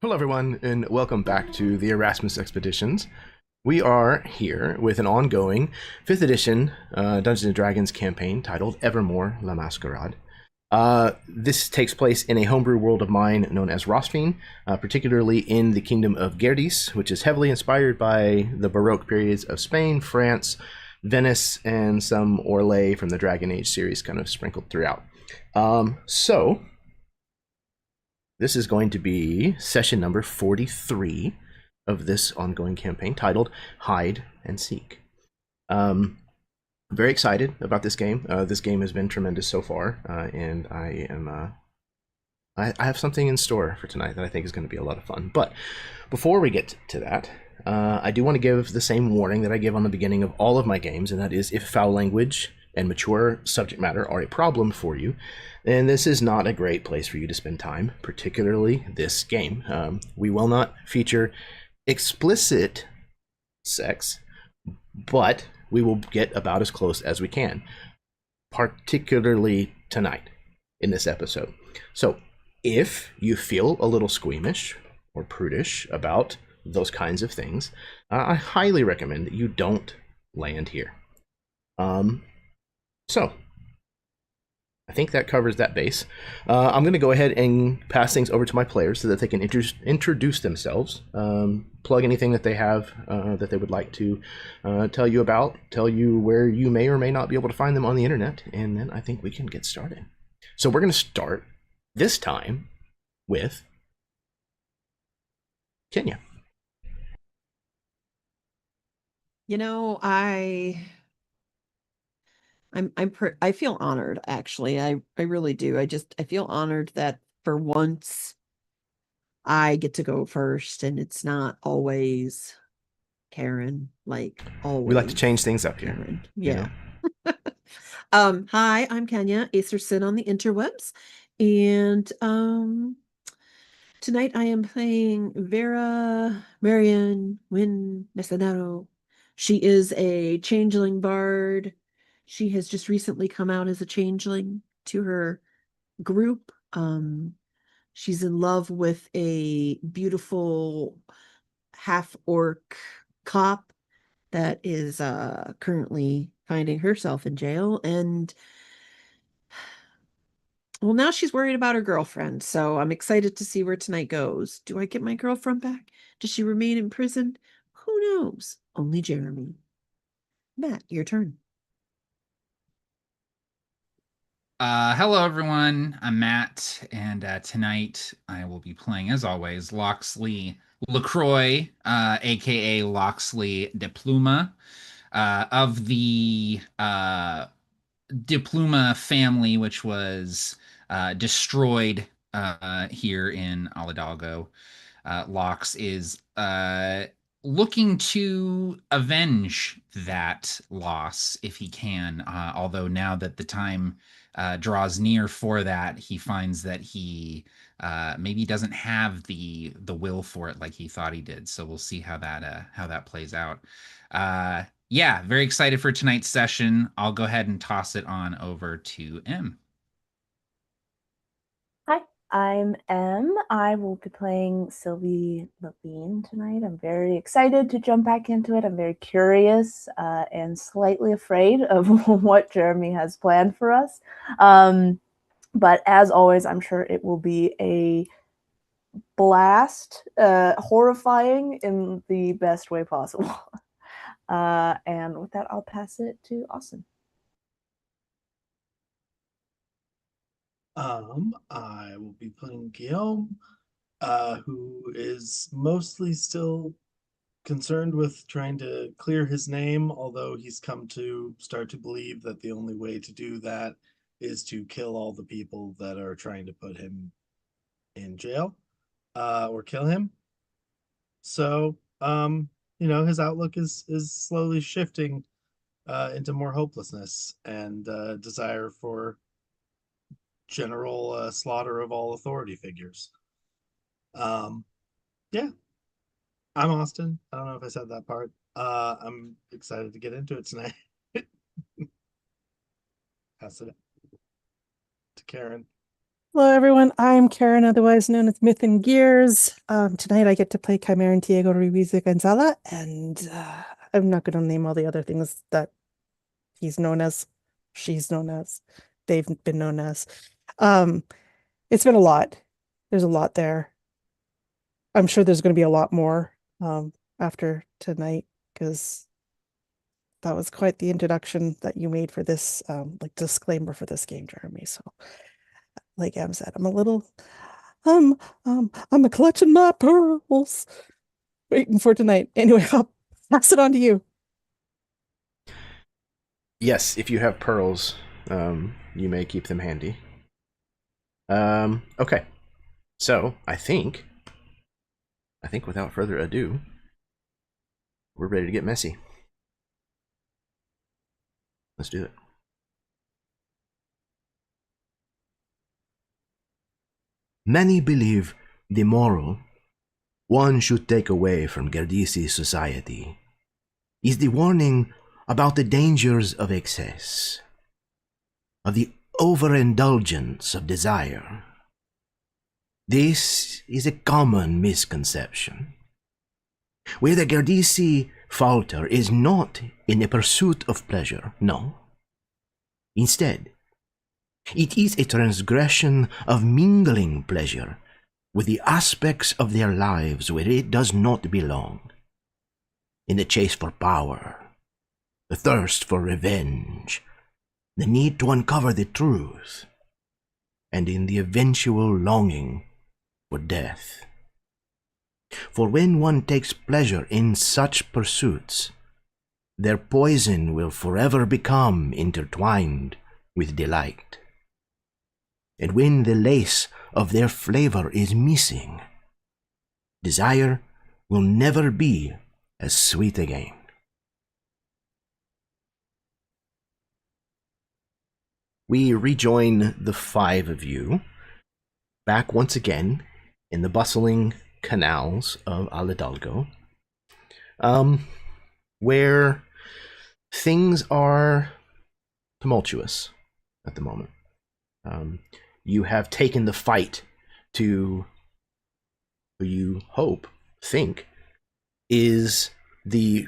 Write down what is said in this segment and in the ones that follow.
Hello, everyone, and welcome back to the Erasmus Expeditions. We are here with an ongoing 5th edition Dungeons & Dragons campaign titled Evermore le Masquerade. This takes place in a homebrew world of mine known as Rosfin, particularly in the kingdom of Gerdes, which is heavily inspired by the Baroque periods of Spain, France, Venice, and some Orlais from the Dragon Age series kind of sprinkled throughout. This is going to be session number 43 of this ongoing campaign titled Hide and Seek. I'm very excited about this game. This game has been tremendous so far, and I have something in store for tonight that I think is going to be a lot of fun. But before we get to that, I do want to give the same warning that I give on the beginning of all of my games, and that is if foul language and mature subject matter are a problem for you, then this is not a great place for you to spend time, particularly this game. We will not feature explicit sex, but we will get about as close as we can, particularly tonight in this episode. So if you feel a little squeamish or prudish about those kinds of things, I highly recommend that you don't land here. So I think that covers that base. I'm going to go ahead and pass things over to my players so that they can introduce themselves, plug anything that they have that they would like to tell you about, tell you where you may or may not be able to find them on the internet, and then I think we can get started. So we're going to start this time with Kenya. You know, I feel honored, actually. I really do. I feel honored that for once I get to go first and it's not always Karen, like We like to change always things up here, Karen. you know. Yeah. Hi, I'm Kenya, Acer Sin on the interwebs. And tonight I am playing Vera Marion Win Mesanero. She is a changeling bard. She has just recently come out as a changeling to her group. She's in love with a beautiful half orc cop that is currently finding herself in jail. And well, now she's worried about her girlfriend. So I'm excited to see where tonight goes. Do I get my girlfriend back? Does she remain in prison? Who knows? Only Jeremy. Matt, your turn. Hello everyone, I'm Matt, and tonight I will be playing, as always, Loxley LaCroix, aka Loxley Diploma, of the Diploma family, which was destroyed here in Aladalgo. Lox is looking to avenge that loss if he can. Although now that the time draws near for that, he finds that he maybe doesn't have the will for it like he thought he did. So we'll see how that plays out. Yeah, very excited for tonight's session. I'll go ahead and toss it on over to M. Hi, I'm Em. I will be playing Sylvie Levine tonight. I'm very excited to jump back into it. I'm very curious and slightly afraid of what Jeremy has planned for us. But as always, I'm sure it will be a blast, horrifying in the best way possible. And with that, I'll pass it to Austin. I will be playing Guillaume, who is mostly still concerned with trying to clear his name, although he's come to start to believe that the only way to do that is to kill all the people that are trying to put him in jail, or kill him. So, his outlook is slowly shifting into more hopelessness and desire for general slaughter of all authority figures. Yeah, I'm Austin. I don't know if I said that part. I'm excited to get into it tonight. Pass it to Karen. Hello, everyone. I'm Karen, otherwise known as Myth and Gears. Tonight I get to play Chimeran Diego Ruiz Gonzala, and I'm not going to name all the other things that he's known as, she's known as, they've been known as. Um, it's been a lot. There's a lot there. I'm sure there's going to be a lot more after tonight, because that was quite the introduction that you made for this, like disclaimer for this game, Jeremy. So, like Em said, I'm a little I'm a clutching my pearls, waiting for tonight. Anyway, I'll pass it on to you. Yes, if you have pearls, you may keep them handy. Okay. So, I think without further ado, we're ready to get messy. Let's do it. Many believe the moral one should take away from Gerdessi society is the warning about the dangers of excess, of the overindulgence of desire. This is a common misconception. Where the Gerdessi falter is not in the pursuit of pleasure, no. Instead, it is a transgression of mingling pleasure with the aspects of their lives where it does not belong. In the chase for power, the thirst for revenge, the need to uncover the truth, and in the eventual longing for death. For when one takes pleasure in such pursuits, their poison will forever become intertwined with delight. And when the lace of their flavor is missing, desire will never be as sweet again. We rejoin the five of you back once again in the bustling canals of Alidalgo, where things are tumultuous at the moment. You have taken the fight to who you think is the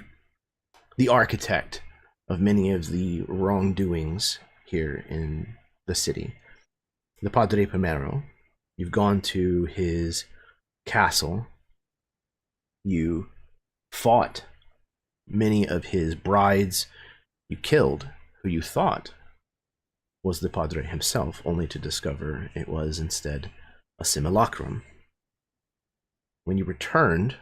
architect of many of the wrongdoings here in the city, the Padre Primero. You've gone to his castle. You fought many of his brides. You killed who you thought was the Padre himself, only to discover it was instead a simulacrum. When you returned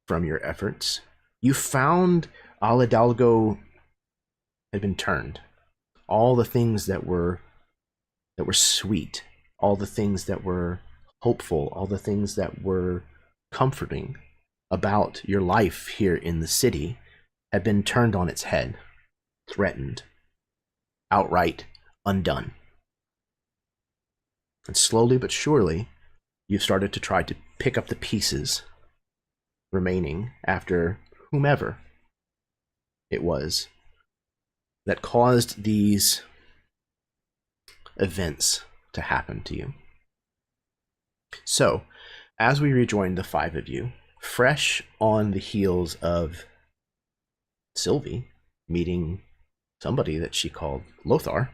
from your efforts, you found Alidalgo had been turned. All the things that were sweet, all the things that were hopeful, all the things that were comforting about your life here in the city had been turned on its head, threatened, outright undone. And slowly but surely, you've started to try to pick up the pieces remaining after whomever it was that caused these events to happen to you. So, as we rejoin the five of you, fresh on the heels of Sylvie meeting somebody that she called Lothar,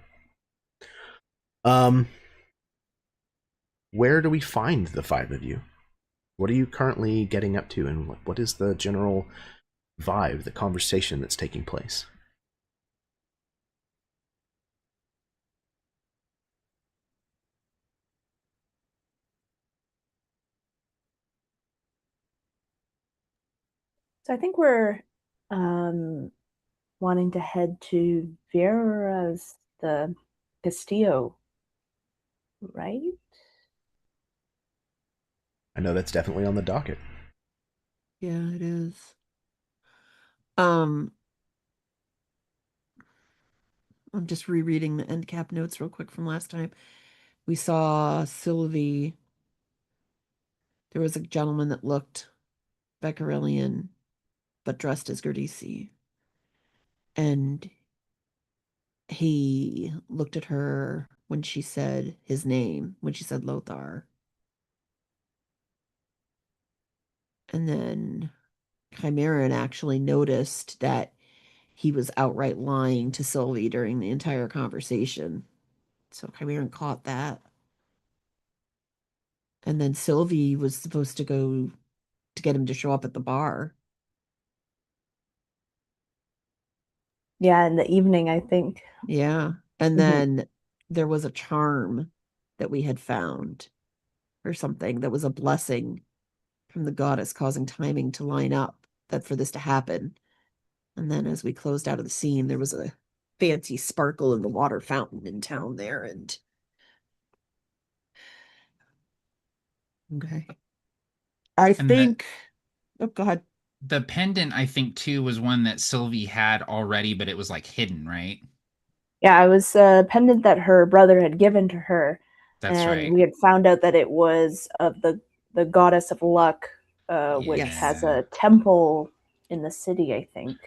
where do we find the five of you? What are you currently getting up to, and what is the general vibe, the conversation that's taking place? So I think we're wanting to head to Vera's, the Castillo, right? I know that's definitely on the docket. Yeah, it is. I'm just rereading the end cap notes real quick from last time. We saw Sylvie. There was a gentleman that looked Becquerelian, but dressed as Gerdessi. And he looked at her when she said his name, when she said Lothar. And then Chimeran actually noticed that he was outright lying to Sylvie during the entire conversation. So Chimeran caught that. And then Sylvie was supposed to go to get him to show up at the bar. Yeah, in the evening, I think. Yeah. And Mhm. then there was a charm that we had found or something that was a blessing from the goddess causing timing to line up that for this to happen. And then as we closed out of the scene, there was a fancy sparkle in the water fountain in town there. And okay. I And think oh god. the pendant, I think, too, was one that Sylvie had already, but it was like hidden, right? Yeah, it was a pendant that her brother had given to her, That's and right. we had found out that it was of the goddess of luck, which has Yeah. a temple in the city, I think.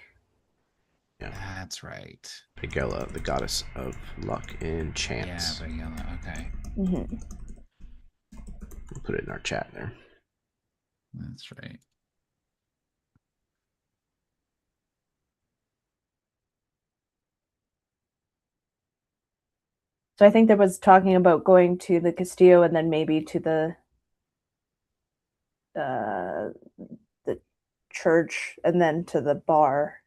Yeah. That's right. Pagella, the goddess of luck and Yeah, chance. but yeah, okay. Mm-hmm. We'll put it in our chat there. That's right. So I think there was talking about going to the Castillo and then maybe to the church and then to the bar.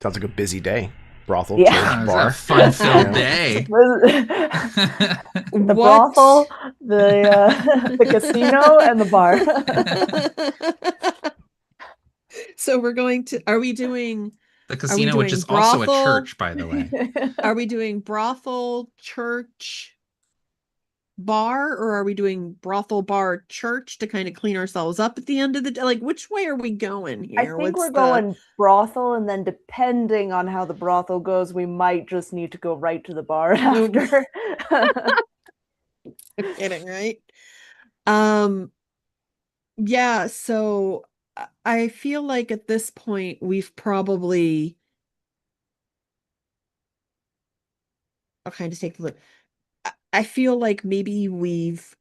Sounds like a busy day. Brothel, Yeah. church, That was bar. a fun-filled Yeah. day. The brothel, the casino, and the bar. So we're going to, are we doing The casino, which doing is also a brothel? church, by the way. Are we doing brothel, church, bar, or are we doing brothel, bar, church to kind of clean ourselves up at the end of the day? Like, which way are we going I here? think What's we're going brothel, and then depending on how the brothel goes, we might just need to go right to the bar after. I'm kidding, right? Yeah, so I feel like at this point we've probably I'll kind of take a look. I feel like maybe we've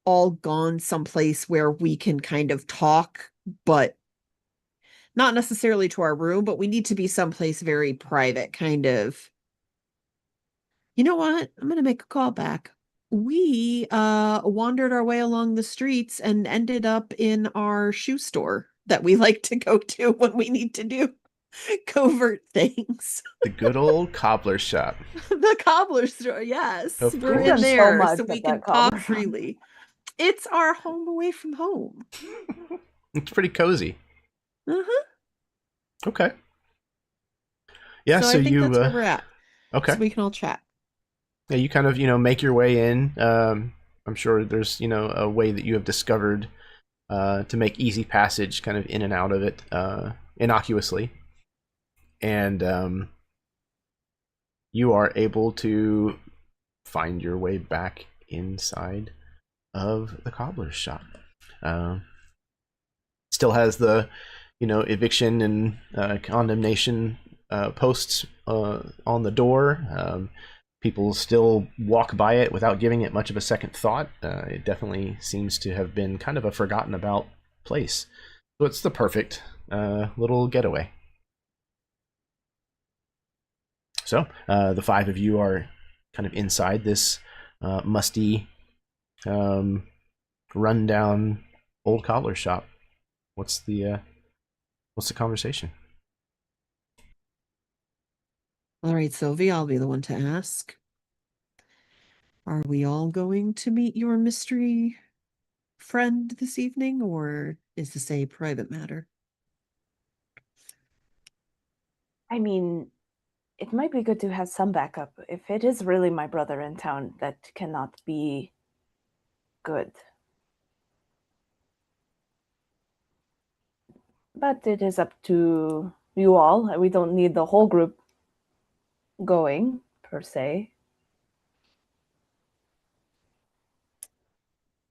all gone someplace where we can kind of talk, but not necessarily to our room, but we need to be someplace very private, kind of. You know what? I'm gonna make a call back. We wandered our way along the streets and ended up in our shoe store that we like to go to when we need to do covert things. The good old cobbler shop. The cobbler store, yes. Of We're course. in We've done so there much so we at can that cobbler talk shop. freely. It's our home away from home. It's pretty cozy. Uh-huh. Okay. Yeah, so I think you that's where we're at. okay. So we can all chat. Yeah, you kind of, make your way in. I'm sure there's, a way that you have discovered to make easy passage kind of in and out of it innocuously. And you are able to find your way back inside of the cobbler's shop. Still has the, eviction and condemnation posts on the door. People still walk by it without giving it much of a second thought. It definitely seems to have been kind of a forgotten about place. So it's the perfect little getaway. So the five of you are kind of inside this musty, rundown old cobbler shop. What's the conversation? All right, Sylvie, I'll be the one to ask. Are we all going to meet your mystery friend this evening, or is this a private matter? I mean, it might be good to have some backup. If it is really my brother in town, that cannot be good. But it is up to you all. We don't need the whole group going, per se.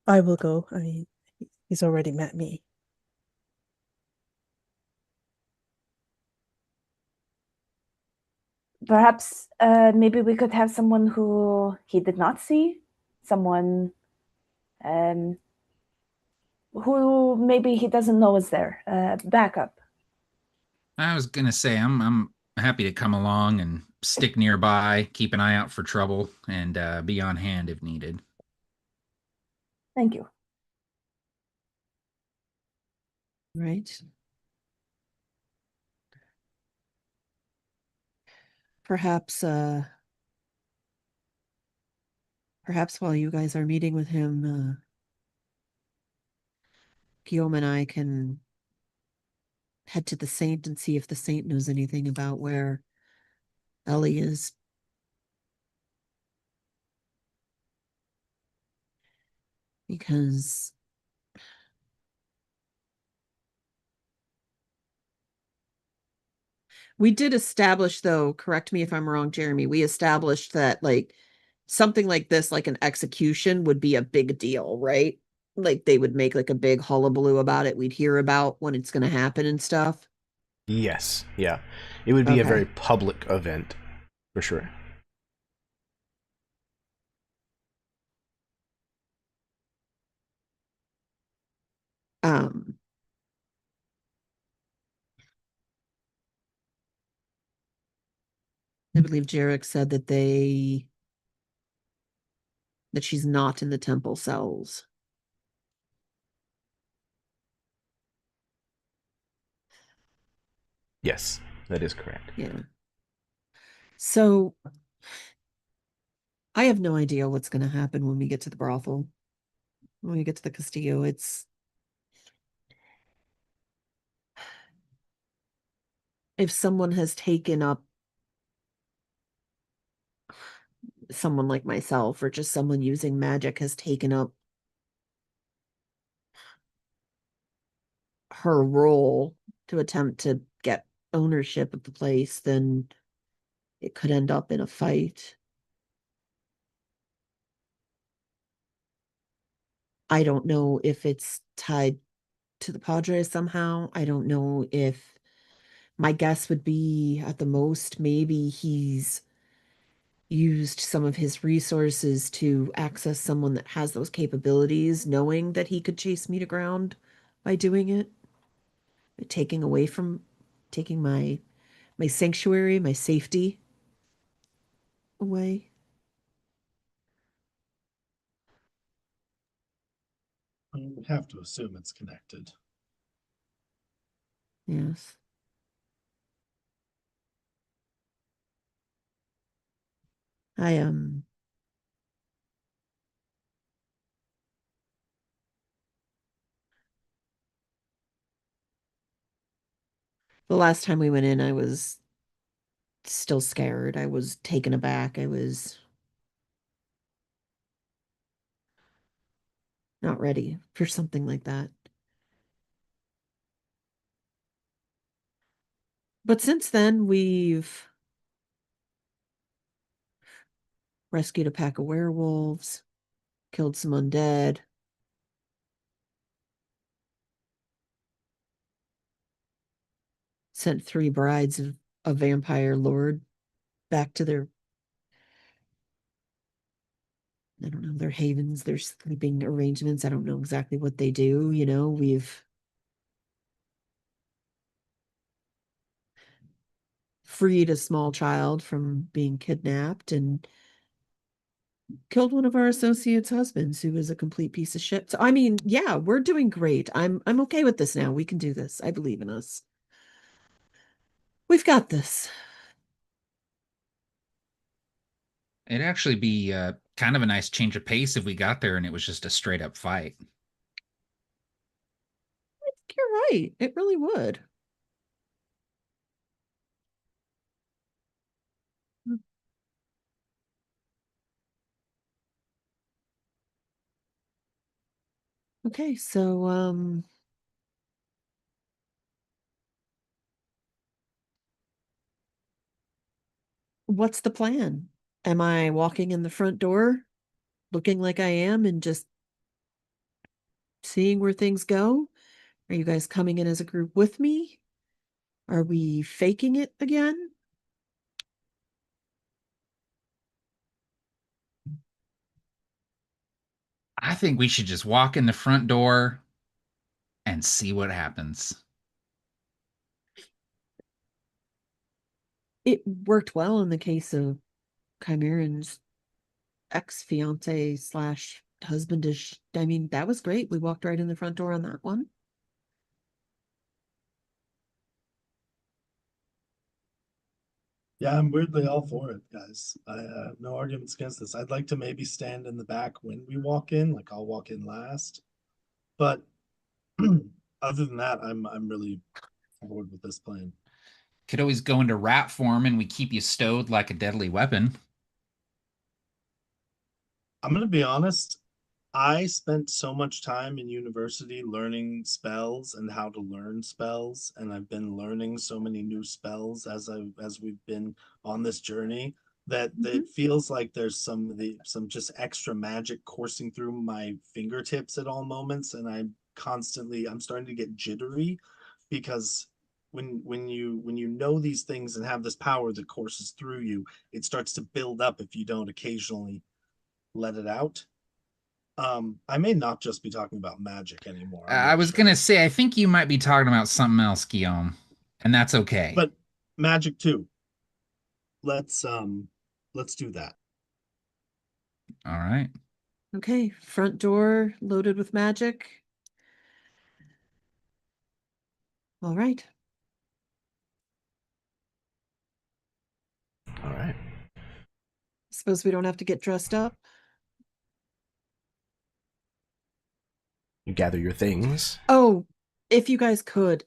I will go. I mean, he's already met me. Perhaps maybe we could have someone who he did not see, someone who maybe he doesn't know is there. Backup. I was gonna say I'm happy to come along and stick nearby, keep an eye out for trouble, and be on hand if needed. Thank you. Right. Perhaps perhaps while you guys are meeting with him, Guillaume and I can head to the saint and see if the saint knows anything about where Ellie is. Because we did establish, though, correct me if I'm wrong, Jeremy, we established that like something like this, like an execution, would be a big deal, right? Like they would make like a big hullabaloo about it. We'd hear about when it's going to happen and stuff. Yes, yeah. It would be a very Okay. public event, for sure. Um, I believe Jarek said that she's not in the temple cells. Yes, that is correct. Yeah. So I have no idea what's going to happen when we get to the brothel. When we get to the Castillo, it's if someone has taken up someone like myself or just someone using magic has taken up her role to attempt to get ownership of the place, then it could end up in a fight. I don't know if it's tied to the Padre somehow. I don't know if my guess would be at the most, maybe he's used some of his resources to access someone that has those capabilities, knowing that he could chase me to ground by doing it, taking away from taking my sanctuary, my safety away. I would have to assume it's connected. Yes. I the last time we went in, I was still scared. I was taken aback. I was not ready for something like that. But since then, we've rescued a pack of werewolves, killed some undead, sent 3 brides of a vampire lord back to their, I don't know, their havens, their sleeping arrangements. I don't know exactly what they do. We've freed a small child from being kidnapped and killed one of our associates' husbands who was a complete piece of shit. So I mean, yeah, we're doing great. I'm okay with this now. We can do this. I believe in us. We've got this. It'd actually be kind of a nice change of pace if we got there and it was just a straight up fight. I think you're right. It really would. Okay, so what's the plan? Am I walking in the front door looking like I am and just seeing where things go? Are you guys coming in as a group with me? Are we faking it again? I think we should just walk in the front door and see what happens. It worked well in the case of Chimeran's ex-fiance slash husbandish. I mean, that was great. We walked right in the front door on that one. Yeah, I'm weirdly all for it, guys. I have no arguments against this. I'd like to maybe stand in the back when we walk in, like I'll walk in last. But other than that, I'm really on board with this plan. Could always go into rat form and we keep you stowed like a deadly weapon. I'm gonna be honest. I spent so much time in university learning spells and how to learn spells, and I've been learning so many new spells as we've been on this journey that it feels like there's some just extra magic coursing through my fingertips at all moments, and I'm starting to get jittery because when you know these things and have this power that courses through you, it starts to build up if you don't occasionally let it out. I may not just be talking about magic anymore. I'm I not was sure. gonna say, I think you might be talking about something else, Guillaume, and that's okay. But magic too. Let's do that. All right. Okay, front door loaded with magic. All right. All right. Suppose we don't have to get dressed up. You gather your things. Oh, if you guys could.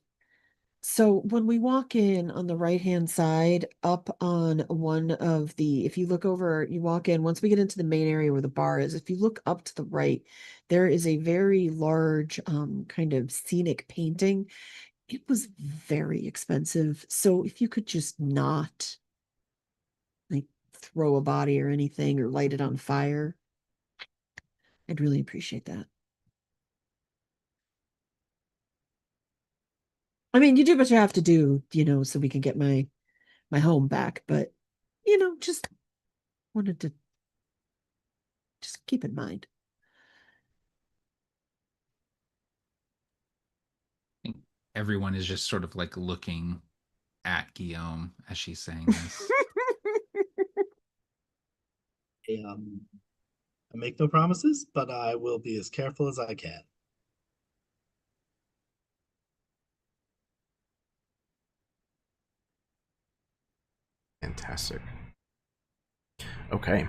So when we walk in on the right-hand side, up on one of the, if you look over, you walk in, once we get into the main area where the bar is, if you look up to the right, there is a very large kind of scenic painting. It was very expensive. So if you could just not like throw a body or anything or light it on fire, I'd really appreciate that. I mean, you do what you have to do, so we can get my home back, but just wanted to just keep in mind. I think everyone is just sort of like looking at Guillaume as she's saying this. I make no promises, but I will be as careful as I can. Fantastic. Okay.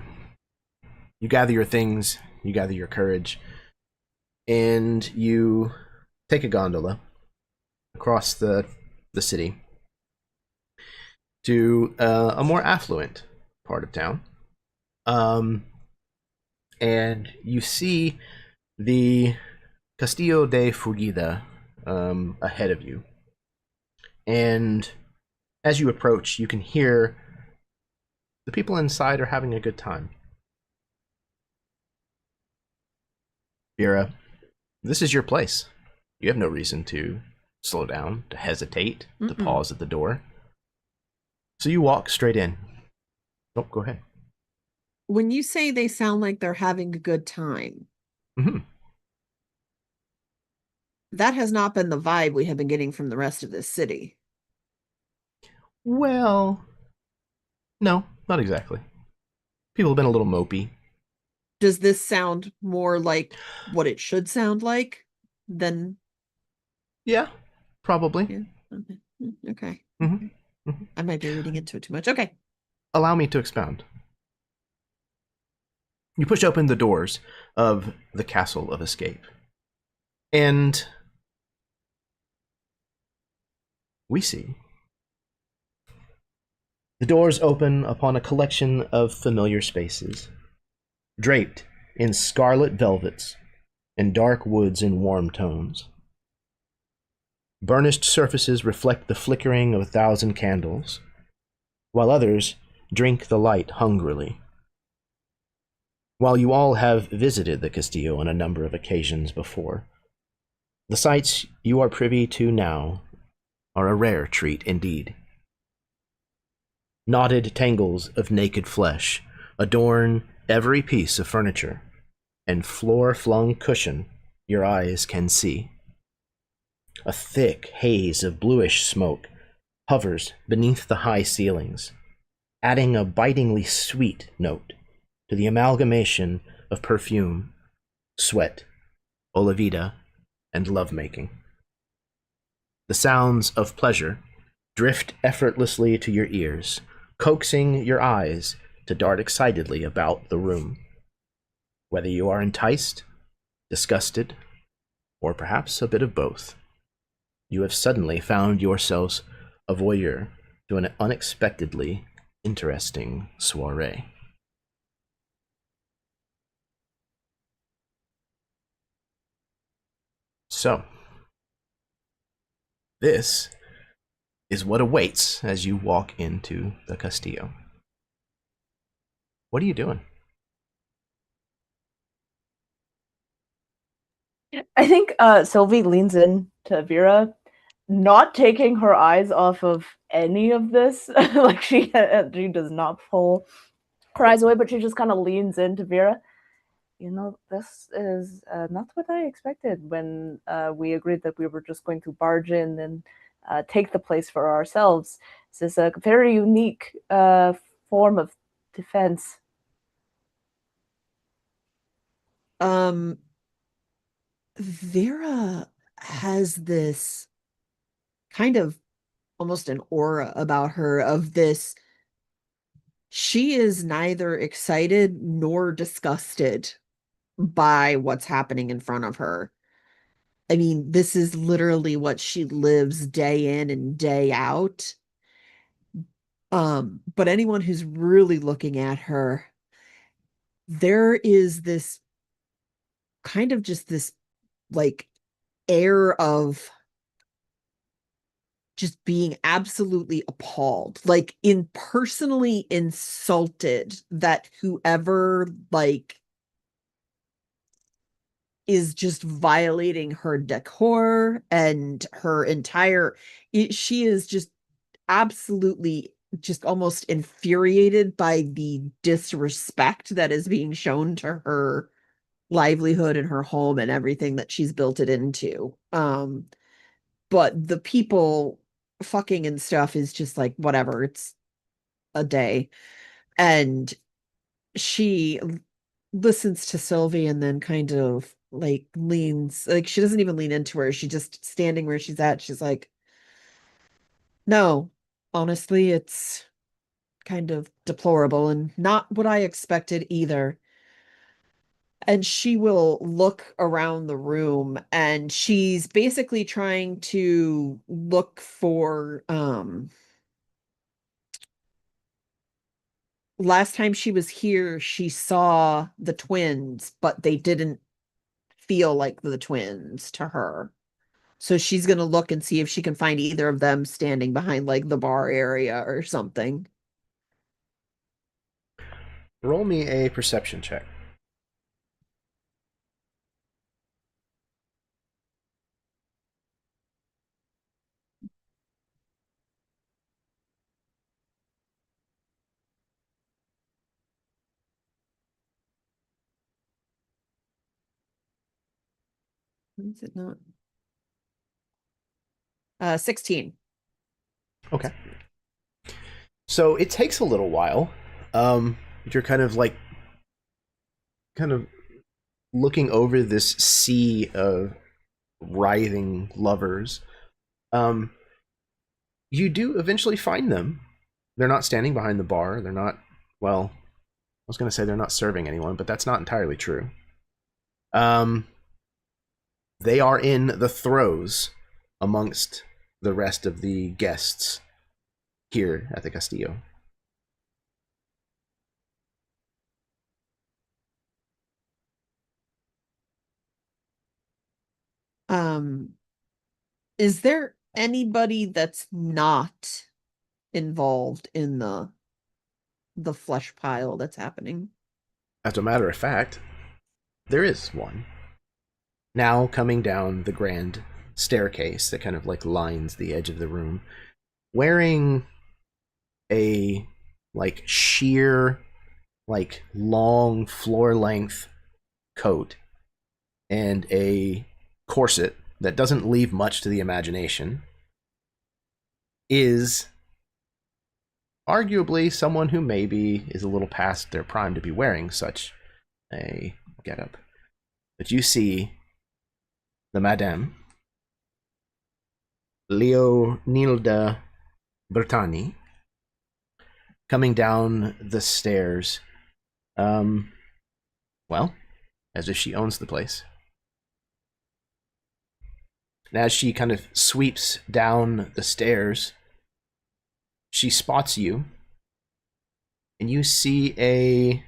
You gather your things, you gather your courage, and you take a gondola across the city to a more affluent part of town. And you see the Castillo de Fugida ahead of you. And as you approach, you can hear the people inside are having a good time. Vera, this is your place. You have no reason to slow down, to hesitate, to pause at the door. So you walk straight in. Oh, go ahead. When you say they sound like they're having a good time, that has not been the vibe we have been getting from the rest of this city. Well, no, not exactly. People have been a little mopey. Does this sound more like what it should sound like than? Yeah, probably. Yeah. Okay. Mm-hmm. I might be reading into it too much. Okay. Allow me to expound. You push open the doors of the Castle of Escape. And we see the doors open upon a collection of familiar spaces, draped in scarlet velvets and dark woods in warm tones. Burnished surfaces reflect the flickering of 1,000 candles, while others drink the light hungrily. While you all have visited the Castillo on a number of occasions before, the sights you are privy to now are a rare treat indeed. Knotted tangles of naked flesh adorn every piece of furniture, and floor-flung cushion your eyes can see. A thick haze of bluish smoke hovers beneath the high ceilings, adding a bitingly sweet note to the amalgamation of perfume, sweat, olivita, and lovemaking. The sounds of pleasure drift effortlessly to your ears, coaxing your eyes to dart excitedly about the room. Whether you are enticed, disgusted, or perhaps a bit of both, you have suddenly found yourselves a voyeur to an unexpectedly interesting soiree. So, this is what awaits as you walk into the Castillo. What are you doing? I think Sylvie leans in to Vera, not taking her eyes off of any of this. Like she does not pull her eyes away, but she just kind of leans into Vera. You know, this is not what I expected when we agreed that we were just going to barge in and take the place for ourselves. This is a very unique form of defense. Vera has this kind of almost an aura about her of this. She is neither excited nor disgusted by what's happening in front of her. I mean, this is literally what she lives day in and day out. But anyone who's really looking at her, there is this kind of just this like air of just being absolutely appalled, like personally insulted that whoever like is just violating her decor and her entire she is just absolutely just almost infuriated by the disrespect that is being shown to her livelihood and her home and everything that she's built it into. But the people fucking and stuff is just like whatever, it's a day. And she listens to Sylvie and then kind of like leans, like she doesn't even lean into her, she just standing where she's at, she's like, no, honestly, it's kind of deplorable and not what I expected either. And she will look around the room and she's basically trying to look for last time she was here she saw the twins, but they didn't feel like the twins to her. So she's going to look and see if she can find either of them standing behind like the bar area or something. Roll me a perception check. Is it not? 16. Okay. So it takes a little while. You're kind of looking over this sea of writhing lovers. You do eventually find them. They're not standing behind the bar. They're not, well, I was going to say they're not serving anyone, but that's not entirely true. They are in the throes amongst the rest of the guests here at the Castillo. Is there anybody that's not involved in the flesh pile that's happening? As a matter of fact, there is one. Now coming down the grand staircase that kind of like lines the edge of the room, wearing a like sheer, like long floor length coat and a corset that doesn't leave much to the imagination is arguably someone who maybe is a little past their prime to be wearing such a getup. But you see the Madame Leonilda Bertani coming down the stairs, well, as if she owns the place. And as she kind of sweeps down the stairs, she spots you, and you see a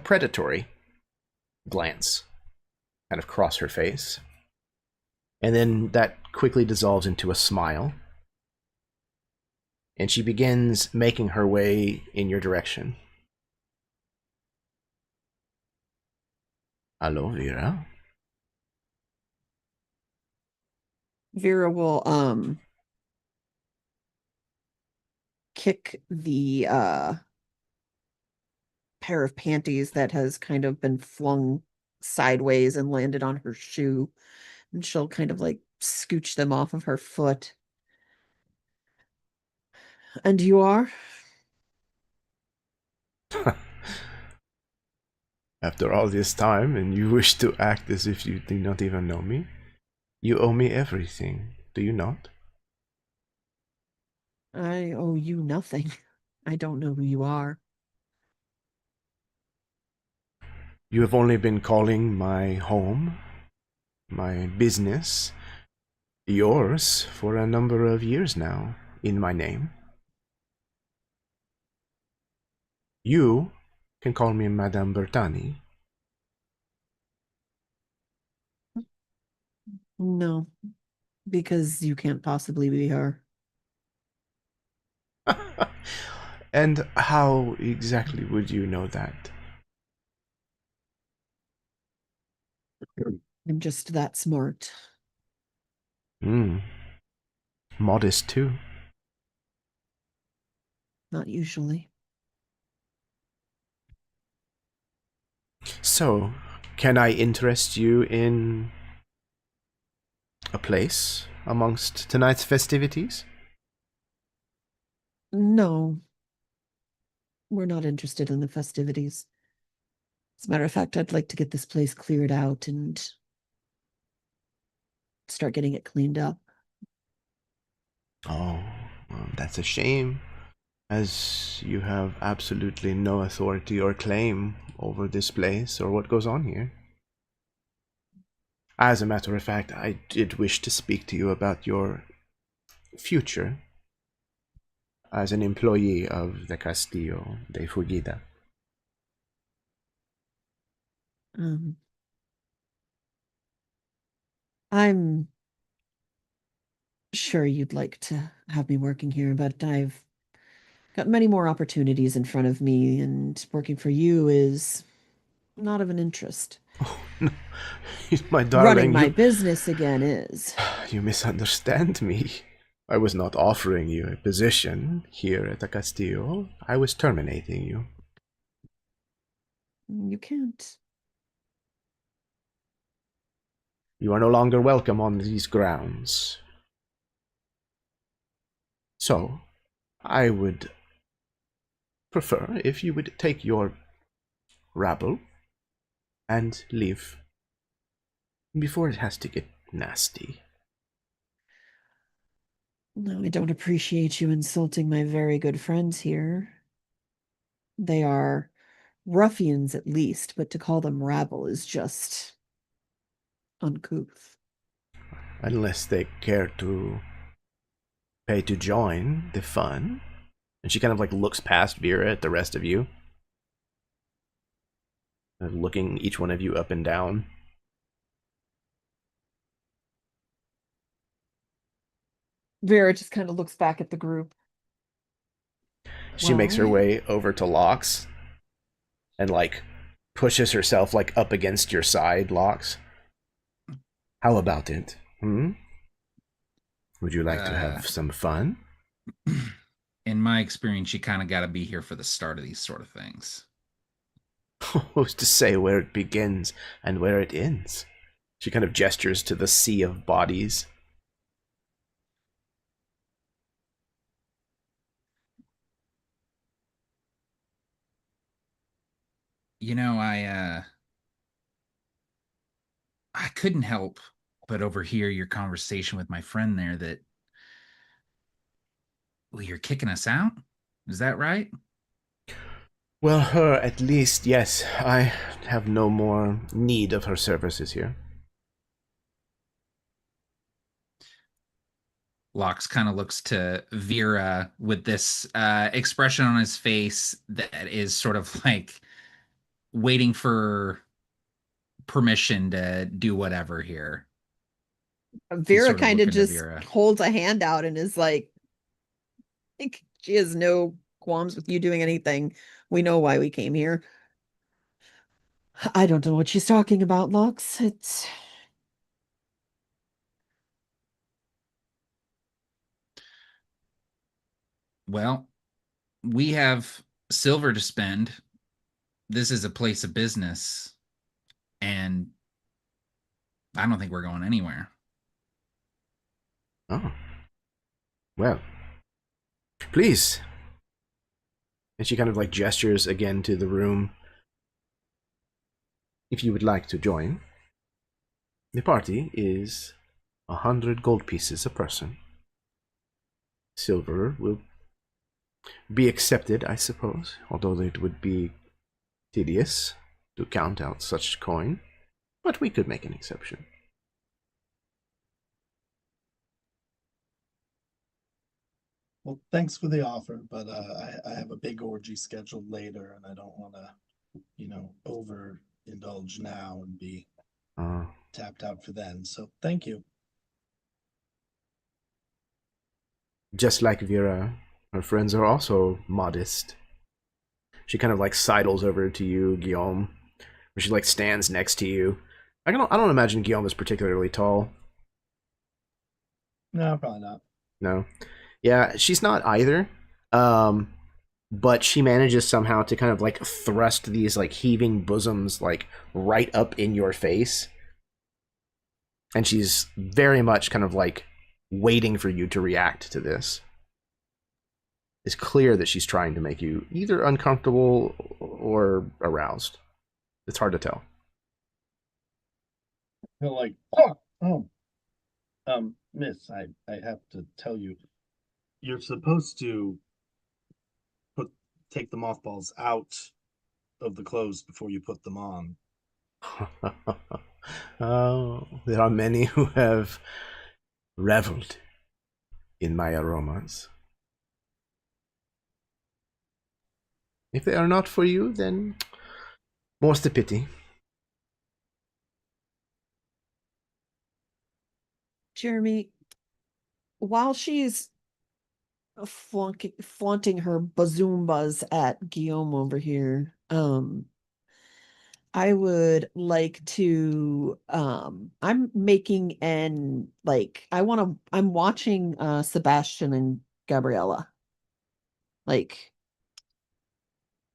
predatory glance kind of cross her face. And then that quickly dissolves into a smile. And she begins making her way in your direction. Hello, Vera. Vera will kick the pair of panties that has kind of been flung sideways and landed on her shoe, and she'll kind of like scooch them off of her foot. And you are? After all this time, and you wish to act as if you do not even know me? You owe me everything, do you not? I owe you nothing. I don't know who you are. You have only been calling my home, my business, yours, for a number of years now, in my name. You can call me Madame Bertani. No, because you can't possibly be her. And how exactly would you know that? I'm just that smart. Modest too. Not usually. So, can I interest you in a place amongst tonight's festivities? No. We're not interested in the festivities. As a matter of fact, I'd like to get this place cleared out and start getting it cleaned up. Oh, well, that's a shame, as you have absolutely no authority or claim over this place or what goes on here. As a matter of fact, I did wish to speak to you about your future as an employee of the Castillo de Fugida. I'm sure you'd like to have me working here, but I've got many more opportunities in front of me, and working for you is not of an interest. Oh, no. My darling, Running my business again is. You misunderstand me. I was not offering you a position here at the Castillo. I was terminating you. You can't. You are no longer welcome on these grounds. So, I would prefer if you would take your rabble and leave before it has to get nasty. No, I don't appreciate you insulting my very good friends here. They are ruffians at least, but to call them rabble is just uncouth. Unless they care to pay to join the fun. And she kind of like looks past Vera at the rest of you, looking each one of you up and down. Vera just kind of looks back at the group. She makes her way over to Lox and like pushes herself like up against your side, Lox. How about it? Would you like to have some fun? In my experience, you kind of got to be here for the start of these sort of things. Who's to say where it begins and where it ends? She kind of gestures to the sea of bodies. You know, I couldn't help but overhear your conversation with my friend there that, well, you're kicking us out? Is that right? Well, her at least, yes. I have no more need of her services here. Lox kind of looks to Vera with this expression on his face that is sort of like waiting for permission to do whatever here. Vera sort of kind of looking to just Vera. holds a hand out and is like she has no qualms with you doing anything. We know why we came here. I don't know what she's talking about, Lux. It's Well, we have silver to spend. This is a place of business, and I don't think we're going anywhere. Oh. Well. Please. And she kind of like gestures again to the room. If you would like to join, the party is 100 gold pieces a person. Silver will be accepted, I suppose, although it would be tedious to count out such coin, but we could make an exception. Well, thanks for the offer, but I have a big orgy scheduled later, and I don't want to, overindulge now and be tapped out for then. So thank you. Just like Vera, her friends are also modest. She kind of like sidles over to you, Guillaume, where she like stands next to you. I don't imagine Guillaume is particularly tall. No, probably not. No. Yeah, she's not either. But she manages somehow to kind of like thrust these like heaving bosoms like right up in your face. And she's very much kind of like waiting for you to react to this. It's clear that she's trying to make you either uncomfortable or aroused. It's hard to tell. I feel like, miss, I have to tell you, you're supposed to take the mothballs out of the clothes before you put them on. Oh, there are many who have reveled in my aromas. If they are not for you, then more's the pity. Jeremy, while she's flaunting her bazoombas at Guillaume over here, I would like to I'm making an like I'm watching Sebastian and Gabriella. Like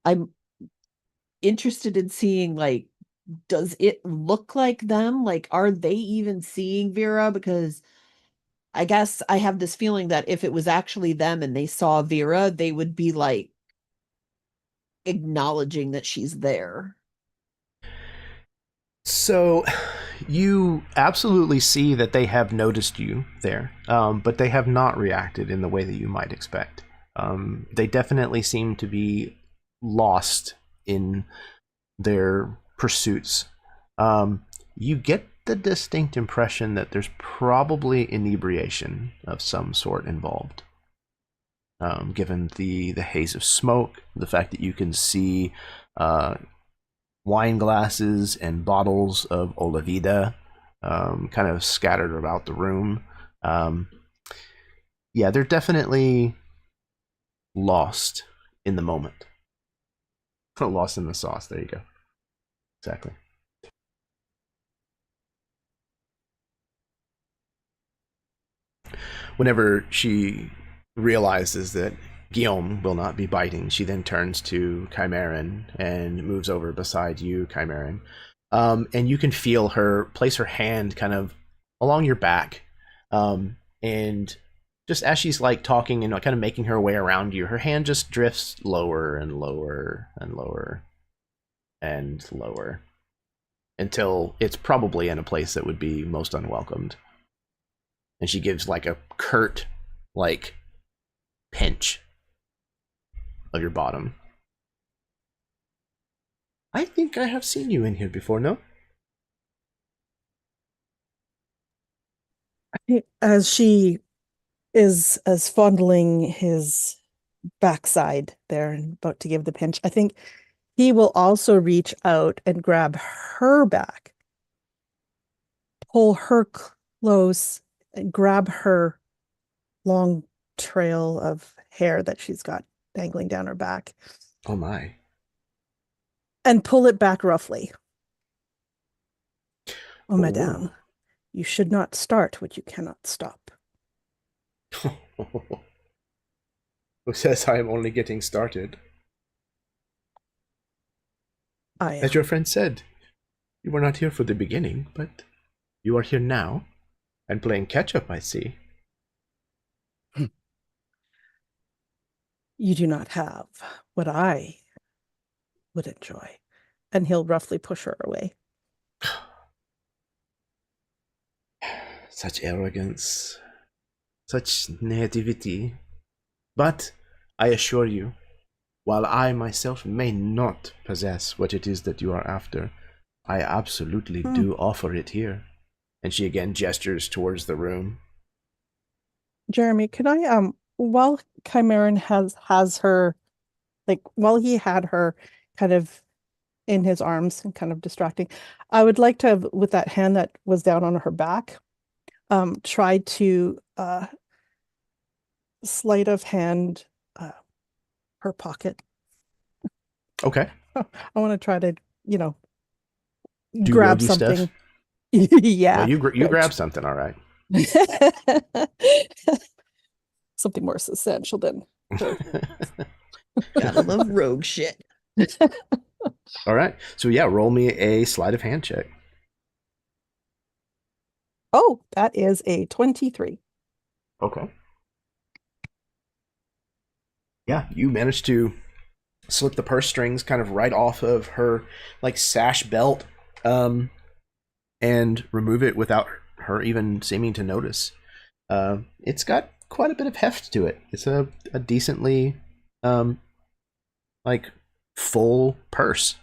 I'm interested in seeing like does it look like them? Like are they even seeing Vera? Because I guess I have this feeling that if it was actually them and they saw Vera, they would be like acknowledging that she's there. So you absolutely see that they have noticed you there, but they have not reacted in the way that you might expect. They definitely seem to be lost in their pursuits. You get the distinct impression that there's probably inebriation of some sort involved. Given the haze of smoke, the fact that you can see wine glasses and bottles of Olavida kind of scattered about the room. Yeah, they're definitely lost in the moment. Lost in the sauce. There you go. Exactly. Whenever she realizes that Guillaume will not be biting. She then turns to Chimeran and moves over beside you, Chimeran. And you can feel her place her hand kind of along your back. And just as she's like talking and kind of making her way around you, her hand just drifts lower and lower and lower and lower until it's probably in a place that would be most unwelcomed. And she gives like a curt, like, pinch of your bottom. I think I have seen you in here before, no? As she is as fondling his backside there and about to give the pinch, I think he will also reach out and grab her back, pull her close, and grab her long trail of hair that she's got dangling down her back. Oh my. And pull it back roughly. Oh, Ooh. madame, you should not start what you cannot stop. Who says I am only getting started? I am. As your friend said, you were not here for the beginning, but you are here now, and playing catch-up, I see. You do not have what I would enjoy. And he'll roughly push her away. Such arrogance, such naivety. But I assure you, while I myself may not possess what it is that you are after, I absolutely do offer it here. And she again gestures towards the room. Jeremy, could I while Chimeran has her, like while he had her kind of in his arms and kind of distracting, I would like to have, with that hand that was down on her back, try to sleight of hand her pocket. Okay. I want to try to, Do grab roguey something. stuff? Yeah. Well, you grab something, all right. Something more substantial than her. Gotta love rogue shit. All right. So yeah, roll me a sleight of hand check. Oh, that is a 23. Okay. Yeah, you managed to slip the purse strings kind of right off of her like sash belt, and remove it without her even seeming to notice. It's got quite a bit of heft to it. It's a decently like full purse.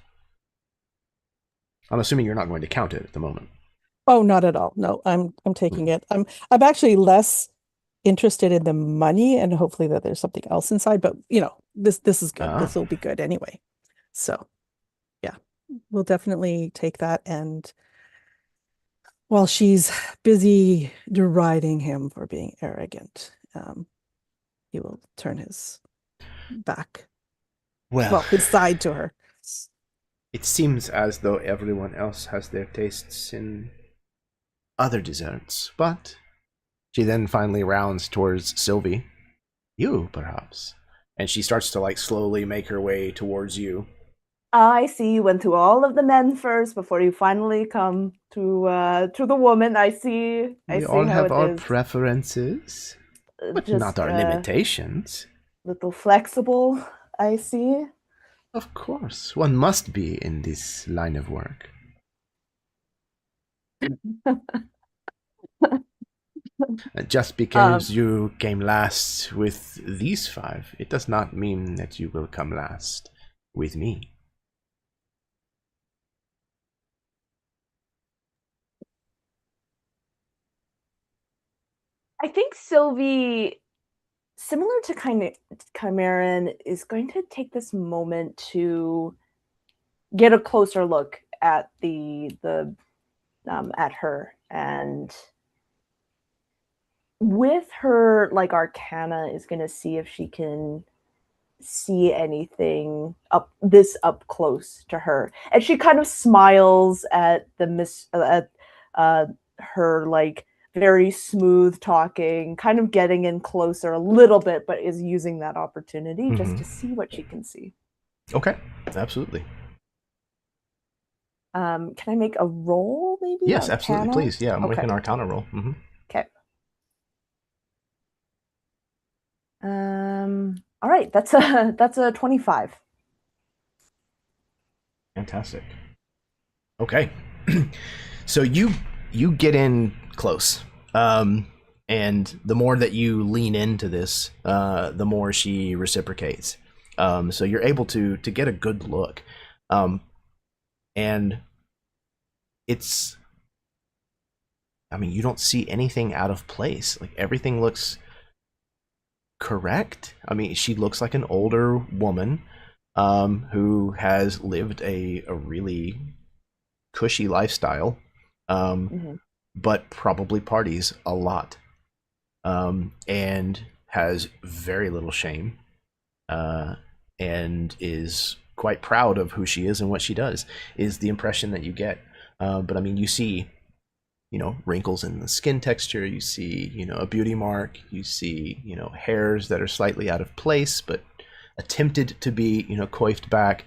I'm assuming you're not going to count it at the moment. Oh, not at all. No, I'm taking it. I'm actually less interested in the money and hopefully that there's something else inside, but this is good. This will be good anyway. So yeah, we'll definitely take that. And while she's busy deriding him for being arrogant, he will turn his back, well, his side to her. It seems as though everyone else has their tastes in other desserts, but she then finally rounds towards Sylvie. You, perhaps. And she starts to like slowly make her way towards you. I see you went through all of the men first before you finally come to the woman. I see. We all have our preferences, but just, not our limitations. Little flexible, I see. Of course, one must be in this line of work. Just because you came last with these 5, it does not mean that you will come last with me. I think Sylvie, similar to Chimeran, is going to take this moment to get a closer look at at her, and with her like arcana is going to see if she can see anything up close to her, and she kind of smiles at her like very smooth talking, kind of getting in closer a little bit, but is using that opportunity just to see what she can see. Okay, absolutely. Can I make a roll, maybe? Yes, absolutely. Arcana? Please. Yeah, I'm Okay. making an Arcana roll. Okay. All right, that's a 25. Fantastic. Okay. So you get in close. And the more that you lean into this, the more she reciprocates. So you're able to get a good look. And it's, I mean, you don't see anything out of place. Like, everything looks correct. I mean, she looks like an older woman who has lived a really cushy lifestyle, but probably parties a lot, and has very little shame, and is quite proud of who she is and what she does, is the impression that you get. But I mean, you see, wrinkles in the skin texture, you see, a beauty mark, you see, hairs that are slightly out of place, but attempted to be, coiffed back.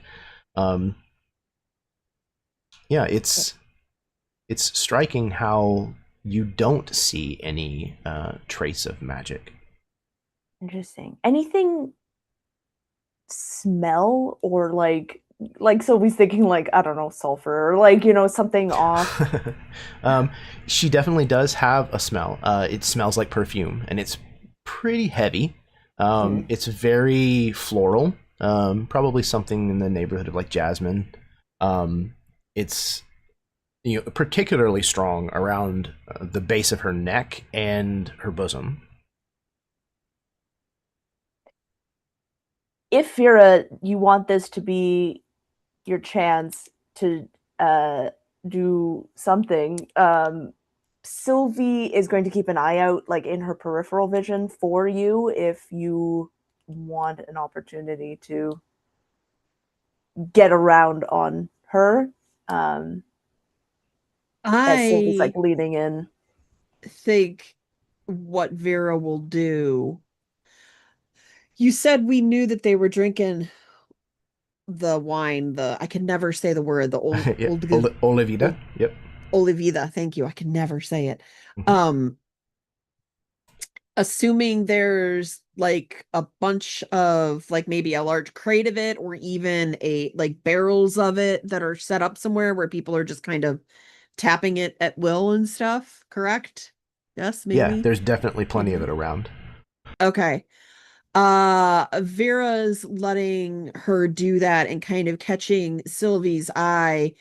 Yeah, it's striking how you don't see any trace of magic. Interesting. Anything smell or like Sylvie's thinking like, I don't know, sulfur or like, something off? She definitely does have a smell. It smells like perfume, and it's pretty heavy. It's very floral, probably something in the neighborhood of like jasmine. It's particularly strong around the base of her neck and her bosom. If you want this to be your chance to do something, Sylvie is going to keep an eye out, like in her peripheral vision, for you if you want an opportunity to get around on her. As Sylvie's like leaning in. Think what Vera will do. You said we knew that they were drinking the wine, I can never say the word, the old Olivida. Yep. Olivida, thank you. I can never say it. Assuming there's like a bunch of like maybe a large crate of it, or even like barrels of it that are set up somewhere where people are just kind of tapping it at will and stuff, correct? Yes, maybe. Yeah, there's definitely plenty of it around. Okay. Vera's letting her do that and kind of catching Sylvie's eye.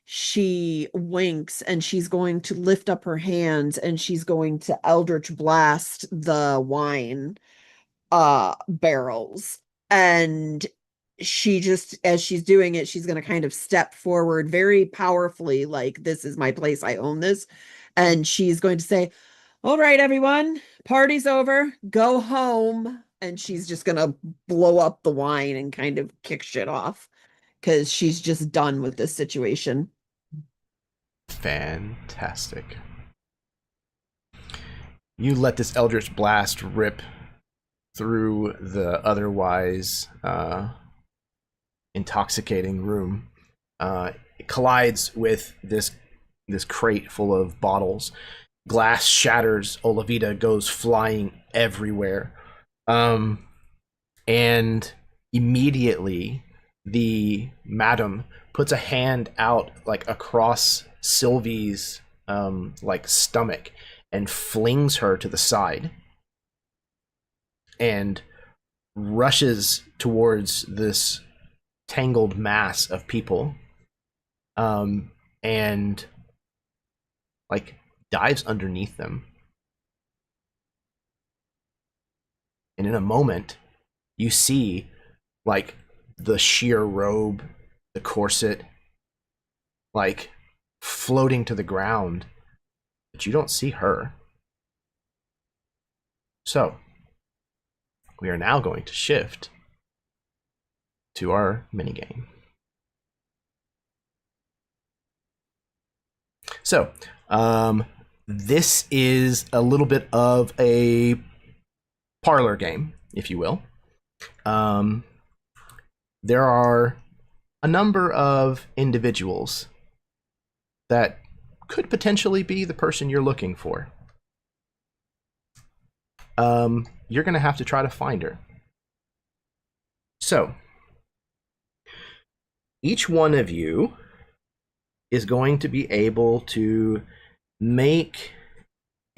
She winks and she's going to lift up her hands and she's going to Eldritch Blast the wine barrels. And she just, as she's doing it, she's going to kind of step forward very powerfully, like, this is my place, I own this. And she's going to say, all right, everyone, party's over, go home. And she's just going to blow up the wine and kind of kick shit off because she's just done with this situation. Fantastic. You let this Eldritch Blast rip through the otherwise intoxicating room. It collides with this crate full of bottles. Glass shatters. Olivida goes flying everywhere. And immediately the madam puts a hand out like across Sylvie's like stomach and flings her to the side and rushes towards this tangled mass of people, and like dives underneath them. And in a moment, you see like the sheer robe, the corset, like floating to the ground, but you don't see her. So we are now going to shift to our minigame. So, This is a little bit of a parlor game, if you will. There are a number of individuals that could potentially be the person you're looking for. You're going to have to try to find her. So, each one of you is going to be able to make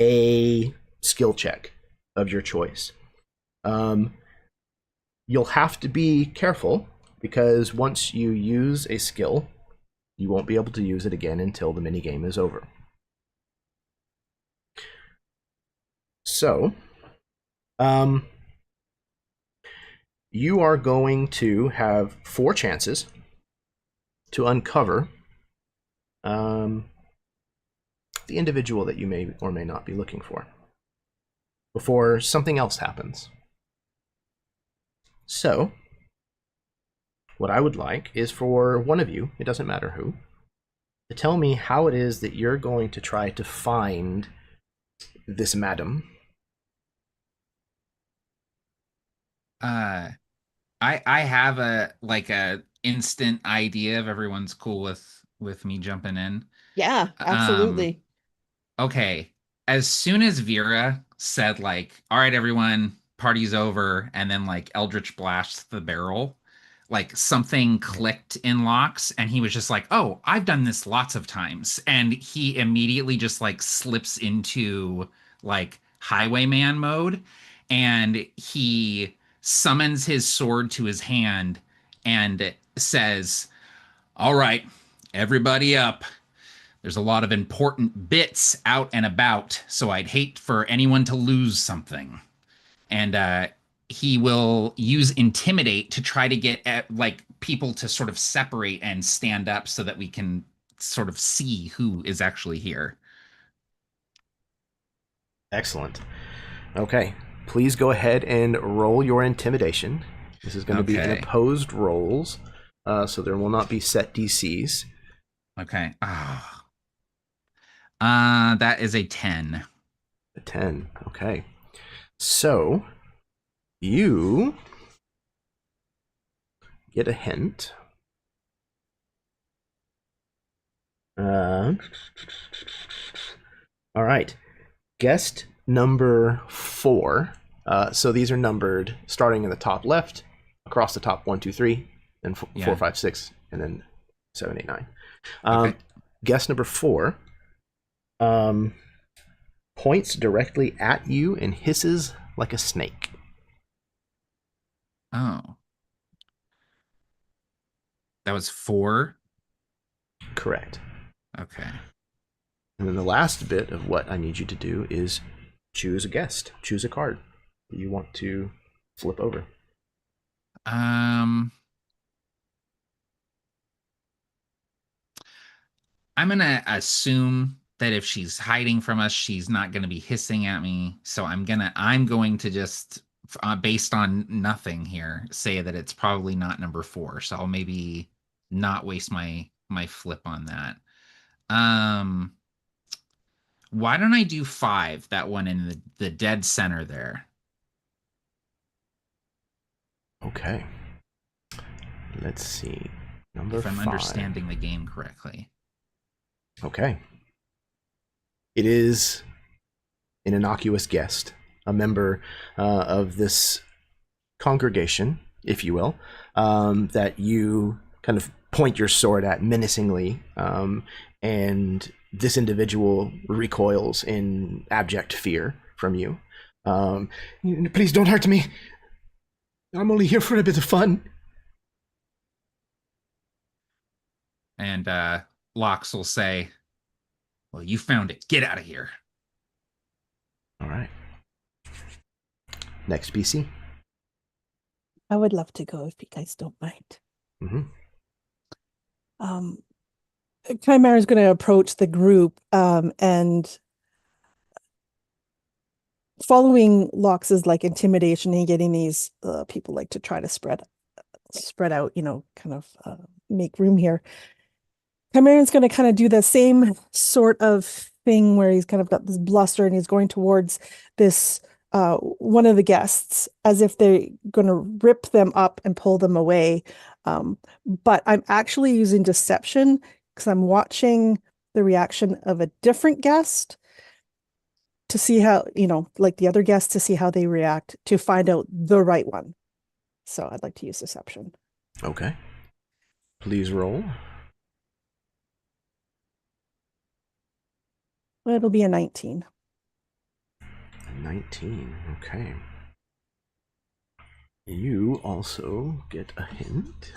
a skill check of your choice. You'll have to be careful because once you use a skill, you won't be able to use it again until the minigame is over. So, you are going to have 4 chances to uncover the individual that you may or may not be looking for before something else happens. So, what I would like is for one of you, it doesn't matter who, to tell me how it is that you're going to try to find this madam. I have a instant idea if everyone's cool with me jumping in. Yeah, absolutely. Okay. As soon as Vera said all right, everyone, party's over, and then Eldritch blasts the barrel, something clicked in Locks, and he was just like, oh, I've done this lots of times. And he immediately just slips into highwayman mode, and he summons his sword to his hand and says, all right, everybody up. There's a lot of important bits out and about, so I'd hate for anyone to lose something. And he will use Intimidate to try to get people to sort of separate and stand up so that we can sort of see who is actually here. Excellent. Okay, please go ahead and roll your Intimidation. This is going to be an opposed rolls, so there will not be set DCs. Okay. That is a 10. A 10. Okay. So you get a hint. All right. Guest number 4. So these are numbered starting in the top left, across the top 1, 2, 3, and 4, 5, 6, and then 7, 8, 9. Okay. Guest number 4 points directly at you and hisses like a snake. Oh. That was 4? Correct. Okay. And then the last bit of what I need you to do is choose a guest. Choose a card that you want to flip over. I'm going to assume that if she's hiding from us, she's not going to be hissing at me. So I'm going to just, based on nothing here, say that it's probably not number 4. So I'll maybe not waste my flip on that. Why don't I do 5, that one in the dead center there? Okay. Let's see. Number 5. If I'm understanding the game correctly. Okay. It is an innocuous guest, a member of this congregation, if you will, that you kind of point your sword at menacingly, and this individual recoils in abject fear from you. Please don't hurt me. I'm only here for a bit of fun. And Lox will say, well, you found it. Get out of here. All right. Next PC. I would love to go if you guys don't mind. Chimera is going to approach the group and following Lox's intimidation and getting these people to try to spread out, kind of make room here. Chimera's going to kind of do the same sort of thing where he's kind of got this bluster and he's going towards this one of the guests as if they're going to rip them up and pull them away. But I'm actually using deception because I'm watching the reaction of a different guest to see how, like the other guests, to see how they react to find out the right one. So I'd like to use deception. Okay. Please roll. Well, it'll be a 19. 19. Okay. You also get a hint.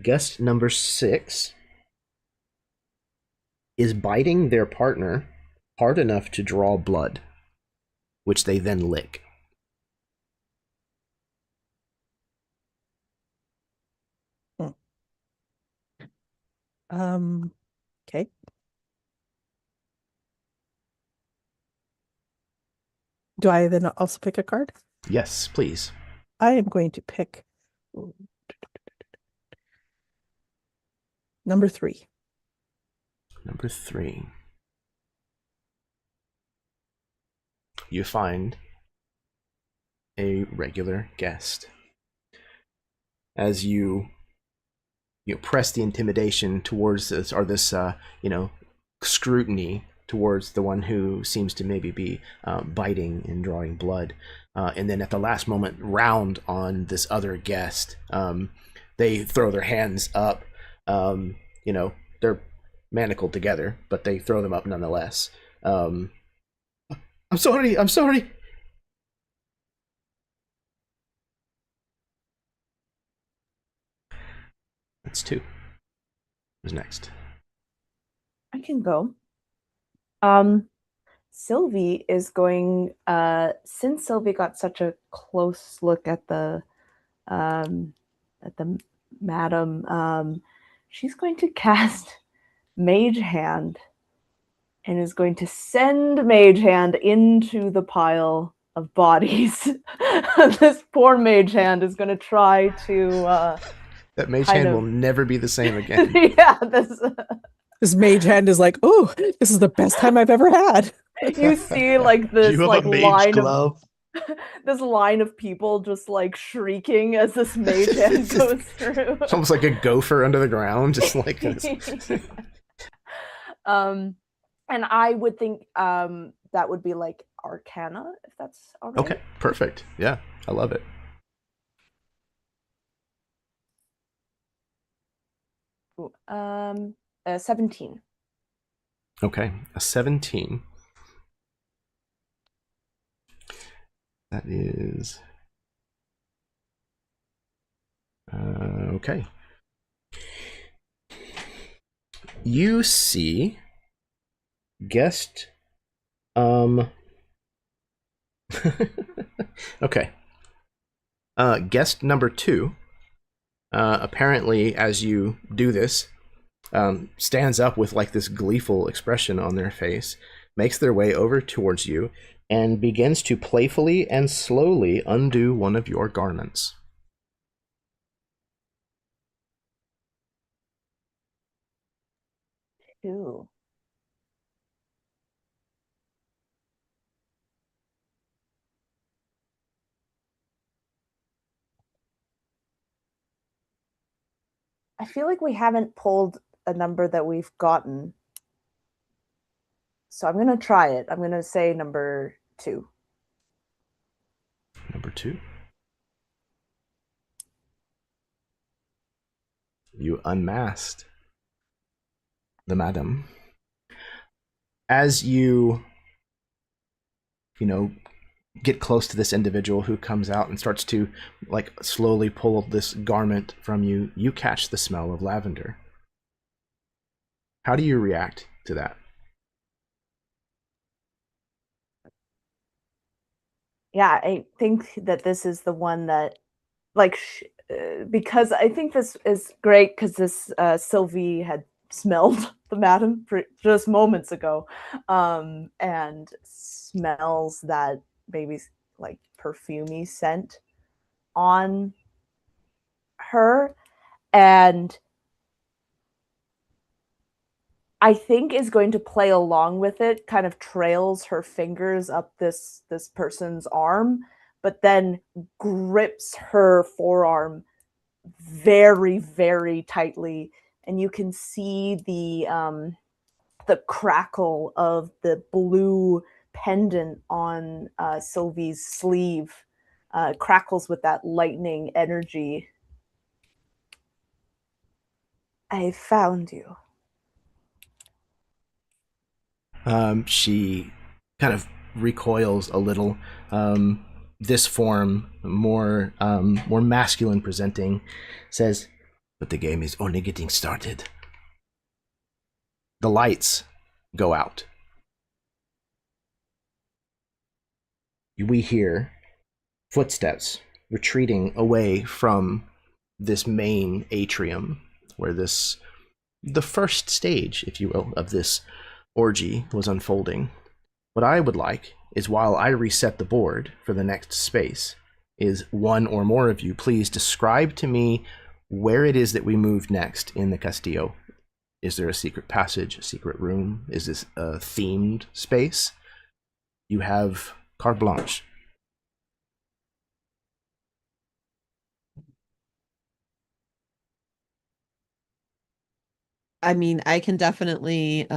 Guest number 6 is biting their partner hard enough to draw blood, which they then lick. Okay. Do I then also pick a card? Yes, please. I am going to pick number 3. Number 3. You find a regular guest. As you press the intimidation towards this, or this scrutiny towards the one who seems to maybe be biting and drawing blood, and then at the last moment round on this other guest, they throw their hands up. They're manacled together, but they throw them up nonetheless. I'm sorry. That's 2. Who's next? I can go. Sylvie is going, since Sylvie got such a close look at the madam, she's going to cast Mage Hand and is going to send Mage Hand into the pile of bodies. This poor Mage Hand is going to try to that Mage Hand will never be the same again. Yeah, this Mage Hand is like, oh, this is the best time I've ever had. You see like this like line glove? of this line of people just like shrieking as this Mage Hand goes through. It's almost like a gopher under the ground, just like this. And I would think that would be like Arcana, if that's all right. Okay, perfect. Yeah, I love it. Ooh, 17. Okay, a 17. That is... okay. You see guest... okay. Guest number 2, apparently, as you do this, stands up with like this gleeful expression on their face, makes their way over towards you, and begins to playfully and slowly undo one of your garments. Ooh. I feel like we haven't pulled a number that we've gotten. So I'm going to try it. I'm going to say number 2. Number 2. You unmasked the madam. As you get close to this individual who comes out and starts to like slowly pull this garment from you, you catch the smell of lavender. How do you react to that? Yeah, I think that this is the one that, like, because I think this is great because this Sylvie had smelled the madam just moments ago, and smells that maybe like perfumey scent on her and I think is going to play along with it, kind of trails her fingers up this person's arm, but then grips her forearm very, very tightly, and you can see the crackle of the blue pendant on Sylvie's sleeve crackles with that lightning energy. I found you. She kind of recoils a little. This form, more masculine presenting, says, "But the game is only getting started." The lights go out. We hear footsteps retreating away from this main atrium, where the first stage, if you will, of this orgy was unfolding. What I would like is, while I reset the board for the next space, is one or more of you please describe to me where it is that we move next in the Castillo. Is there a secret passage, a secret room? Is this a themed space? You have carte blanche. I mean, I can definitely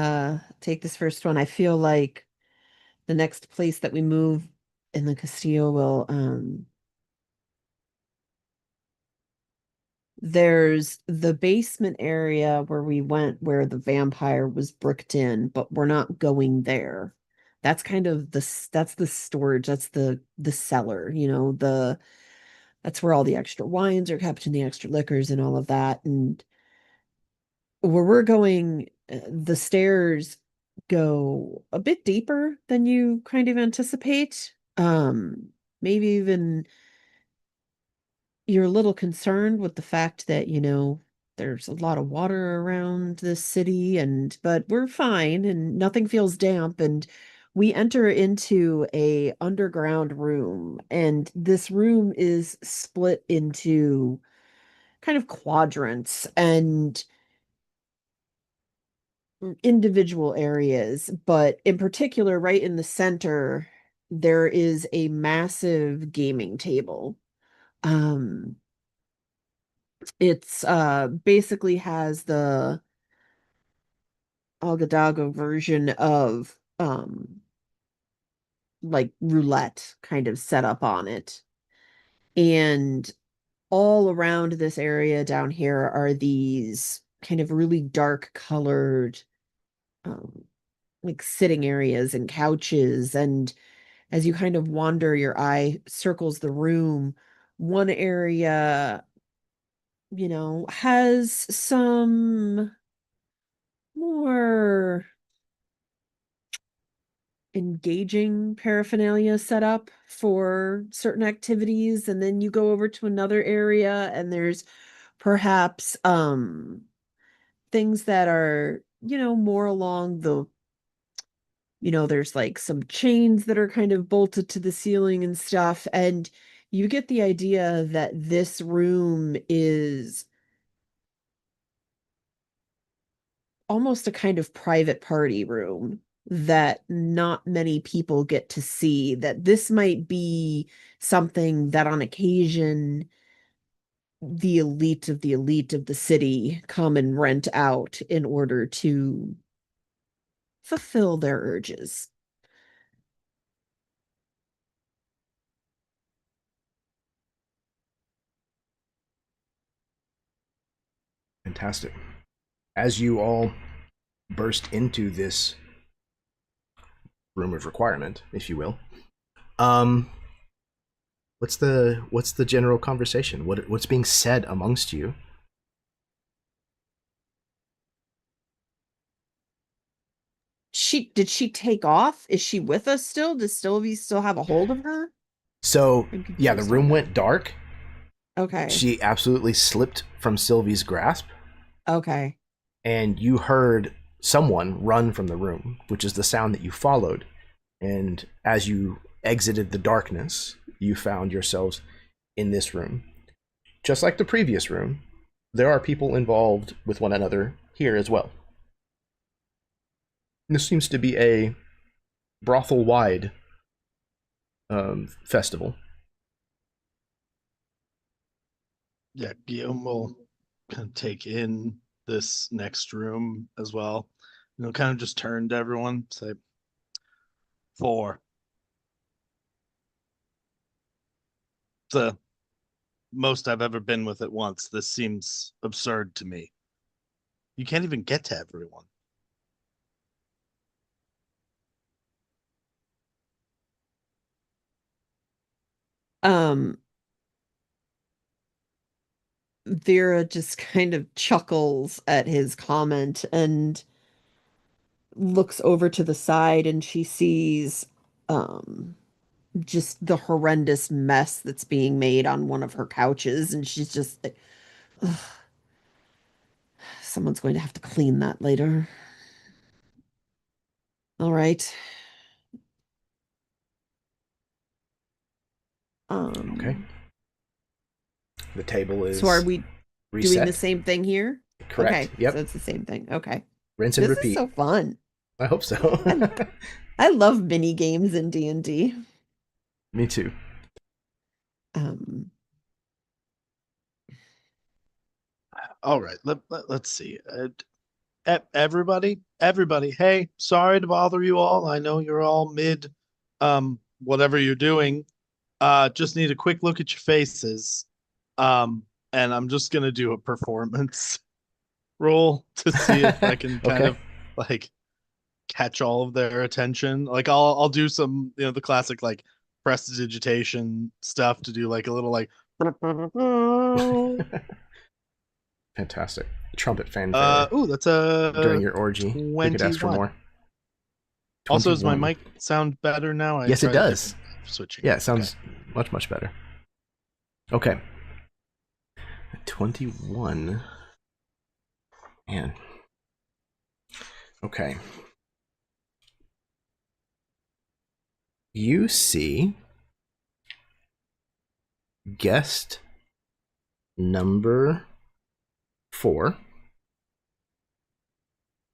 take this first one. I feel like the next place that we move in the Castillo will there's the basement area where we went where the vampire was bricked in, but we're not going there. That's kind of that's the storage, that's the cellar, you know, that's where all the extra wines are kept and the extra liquors and all of that. And where we're going, the stairs go a bit deeper than you kind of anticipate. Maybe even you're a little concerned with the fact that, you know, there's a lot of water around this city, but we're fine and nothing feels damp. And we enter into a underground room, and this room is split into kind of quadrants and individual areas, but in particular, right in the center, there is a massive gaming table. It's basically has the Algadago version of like roulette kind of set up on it. And all around this area down here are these kind of really dark colored um like sitting areas and couches. And as you kind of wander, your eye circles the room. One area, you know, has some more engaging paraphernalia set up for certain activities, and then you go over to another area and there's perhaps things that are, you know, more along the, you know, there's like some chains that are kind of bolted to the ceiling and stuff, and you get the idea that this room is almost a kind of private party room that not many people get to see, that this might be something that on occasion the elite of the city come and rent out in order to fulfill their urges. Fantastic. As you all burst into this room of requirement, if you will, what's the general conversation? What's being said amongst you? Did she take off? Is she with us still? Does Sylvie still have a hold of her? So I'm yeah, the confused room on went dark. that. Okay. She absolutely slipped from Sylvie's grasp, Okay. and you heard someone run from the room, which is the sound that you followed. And as you exited the darkness, you found yourselves in this room. just like the previous room, there are people involved with one another here as well. This seems to be a brothel-wide festival. Yeah, Guillaume will kind of take in this next room as well. Kind of just turn to everyone, say, 4. The most I've ever been with at once. This seems absurd to me. You can't even get to everyone. Vera just kind of chuckles at his comment and looks over to the side, and she sees just the horrendous mess that's being made on one of her couches, and she's just like, "Ugh, someone's going to have to clean that later." All right. Okay. The table is So are we reset. doing the same thing here? Correct. Okay. Yep. So it's the same thing. Okay. Rinse and This repeat. is so fun. I hope so. I love mini games in D&D. Me too. All right, let's see. Everybody, hey, sorry to bother you all. I know you're all mid whatever you're doing. Just need a quick look at your faces. And I'm just gonna do a performance roll to see if I can kind Okay. of like catch all of their attention. Like I'll do some, the classic like prestidigitation stuff to do like a little like Fantastic. Trumpet fanfare that's a during your orgy. We could ask for 21. more. Also, does my 21. mic sound better now? Yes, it tried a does. different switching. Yeah, it sounds much, much better. Okay. 21. Man. Okay. You see guest number 4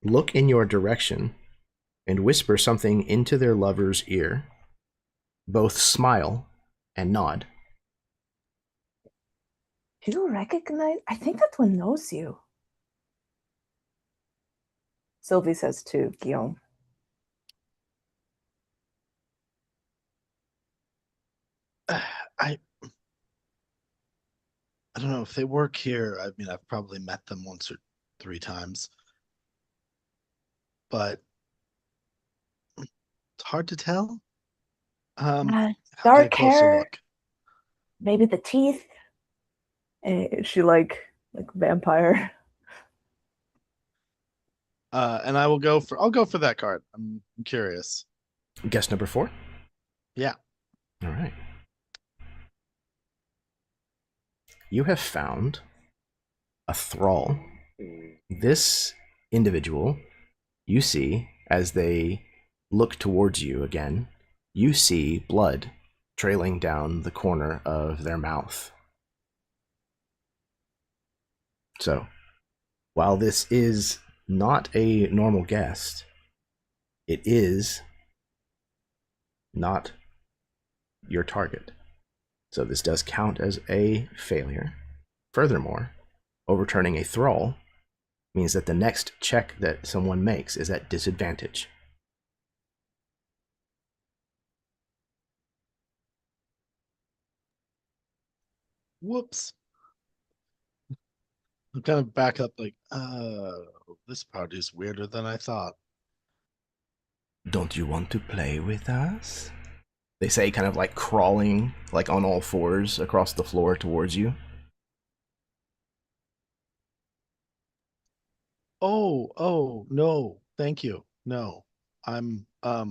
look in your direction and whisper something into their lover's ear. Both smile and nod. Do you recognize? I think that one knows you. Sylvie says to Guillaume. I don't know if they work here. I mean, I've probably met them once or 3 times, but it's hard to tell. I'll get a Dark closer hair, look. maybe the teeth. Is she like vampire? And I'll go for that card. I'm curious. Guest number 4? Yeah. All right. You have found a thrall. This individual, you see, as they look towards you again, you see blood trailing down the corner of their mouth. So, while this is not a normal guest, it is not your target. So this does count as a failure. Furthermore, overturning a thrall means that the next check that someone makes is at disadvantage. Whoops. I'm kind of back up like, this part is weirder than I thought. Don't you want to play with us? They say, kind of like crawling like on all fours across the floor towards you. Oh, no. Thank you. No. I'm not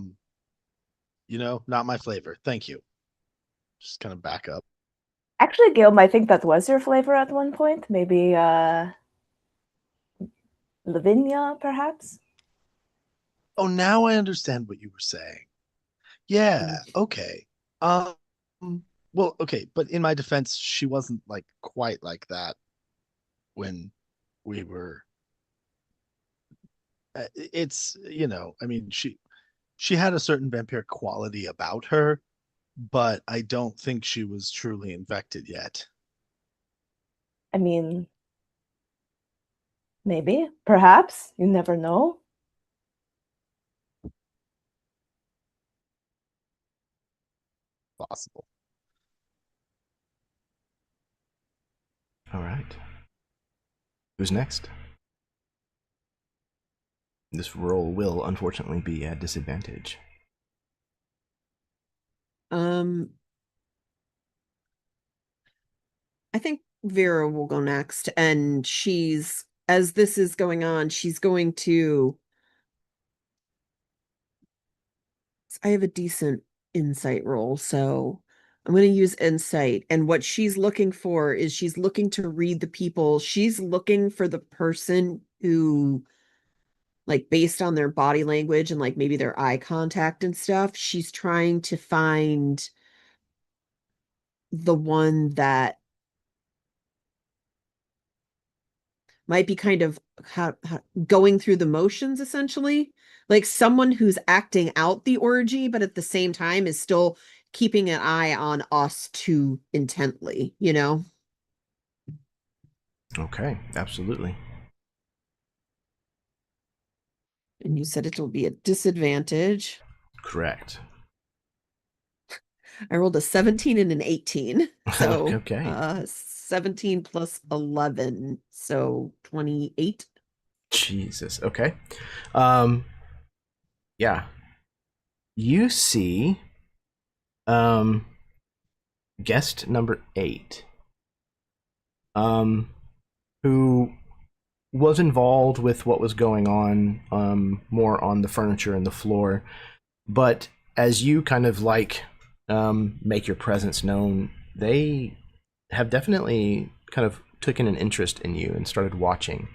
my flavor. Thank you. Just kind of back up. Actually, Guillaume, I think that was your flavor at one point. Maybe Lavinia, perhaps? Oh, now I understand what you were saying. Yeah, okay. Well, okay, but in my defense, she wasn't like quite like that when we were. It's I mean, she had a certain vampire quality about her, but I don't think she was truly infected yet. I mean, maybe, perhaps, you never know. Possible. All right. Who's next? This roll will unfortunately be at disadvantage. I think Vera will go next, and as this is going on, she's going to. I have a decent insight roll, so I'm going to use insight. And what she's looking for is she's looking to read the people. She's looking for the person who, like, based on their body language and like maybe their eye contact and stuff, she's trying to find the one that might be kind of going through the motions, essentially, like someone who's acting out the orgy but at the same time is still keeping an eye on us too intently, Okay, absolutely. And you said it'll be a disadvantage. Correct. I rolled a 17 and an 18, so Okay. 17 plus 11, so 28. Jesus. Okay. Yeah. You see guest number 8 who was involved with what was going on more on the furniture and the floor, but as you kind of like make your presence known, they have definitely kind of taken an interest in you and started watching,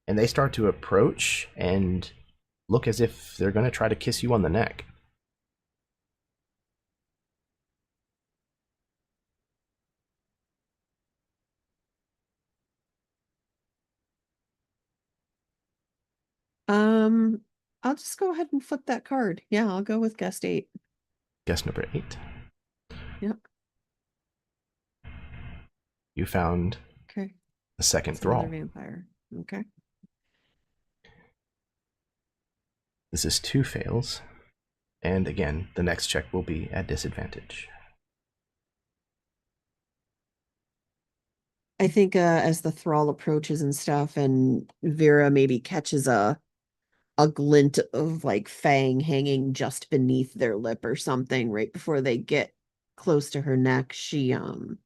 and they start to approach and look as if they're going to try to kiss you on the neck. I'll just go ahead and flip that card. Yeah, I'll go with guest 8. Guest number 8. Yep. You found Okay. the second It's thrall. another vampire. Okay. This is 2 fails, and again, the next check will be at disadvantage. I think as the thrall approaches and stuff, and Vera maybe catches a glint of like fang hanging just beneath their lip or something right before they get close to her neck, she'll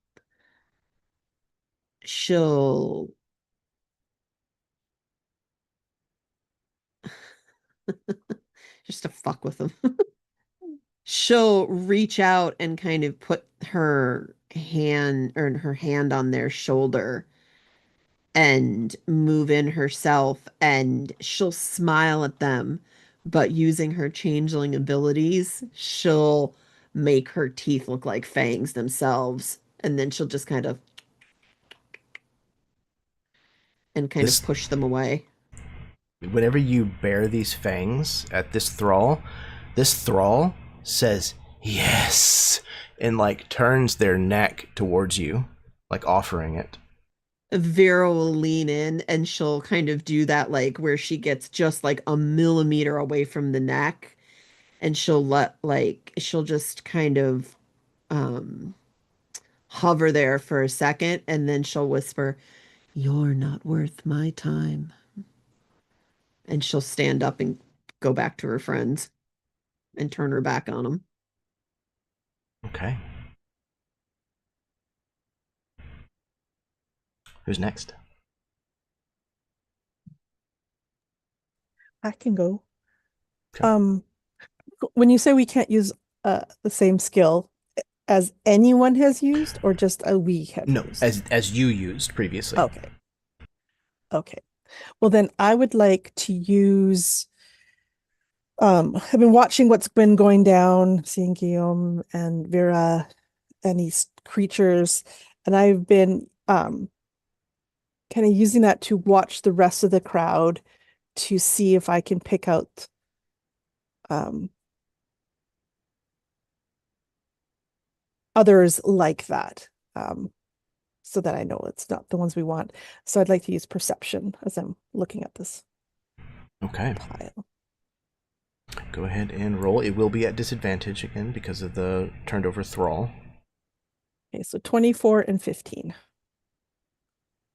just to fuck with them. She'll reach out and kind of put her hand on their shoulder and move in herself, and she'll smile at them, but using her changeling abilities, she'll make her teeth look like fangs themselves, and then she'll just kind of This push them away. Whenever you bear these fangs at this thrall says yes and like turns their neck towards you, like offering it. Vera will lean in and she'll kind of do that, like where she gets just like a millimeter away from the neck, and she'll just kind of hover there for a second, and then she'll whisper, "You're not worth my time." And she'll stand up and go back to her friends and turn her back on them. Okay. Who's next? I can go. Okay. When you say we can't use the same skill as anyone has used, or just we have No, used? as you used previously. Okay. Well, then I would like to use. I've been watching what's been going down, seeing Guillaume and Vera, and he's creatures, and I've been kind of using that to watch the rest of the crowd to see if I can pick out others like that, so that I know it's not the ones we want. So I'd like to use perception as I'm looking at this Okay. pile. Go ahead and roll. It will be at disadvantage again because of the turned over thrall. Okay, so 24 and 15.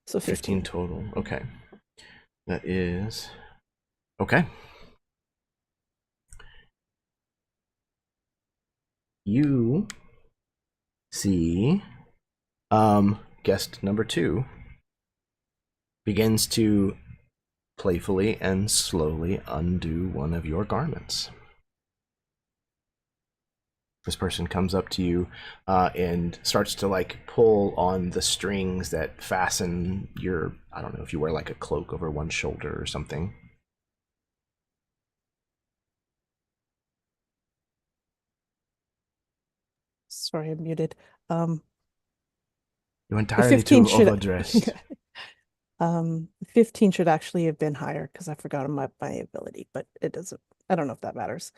So 15 15. total. Okay. That is... Okay. You see guest number 2 begins to playfully and slowly undo one of your garments. This person comes up to you and starts to like pull on the strings that fasten your, I don't know if you wear like a cloak over one shoulder or something. Sorry, I'm muted. You're The entirely 15 too should overdressed. 15 should actually have been higher because I forgot my ability, but it doesn't. I don't know if that matters.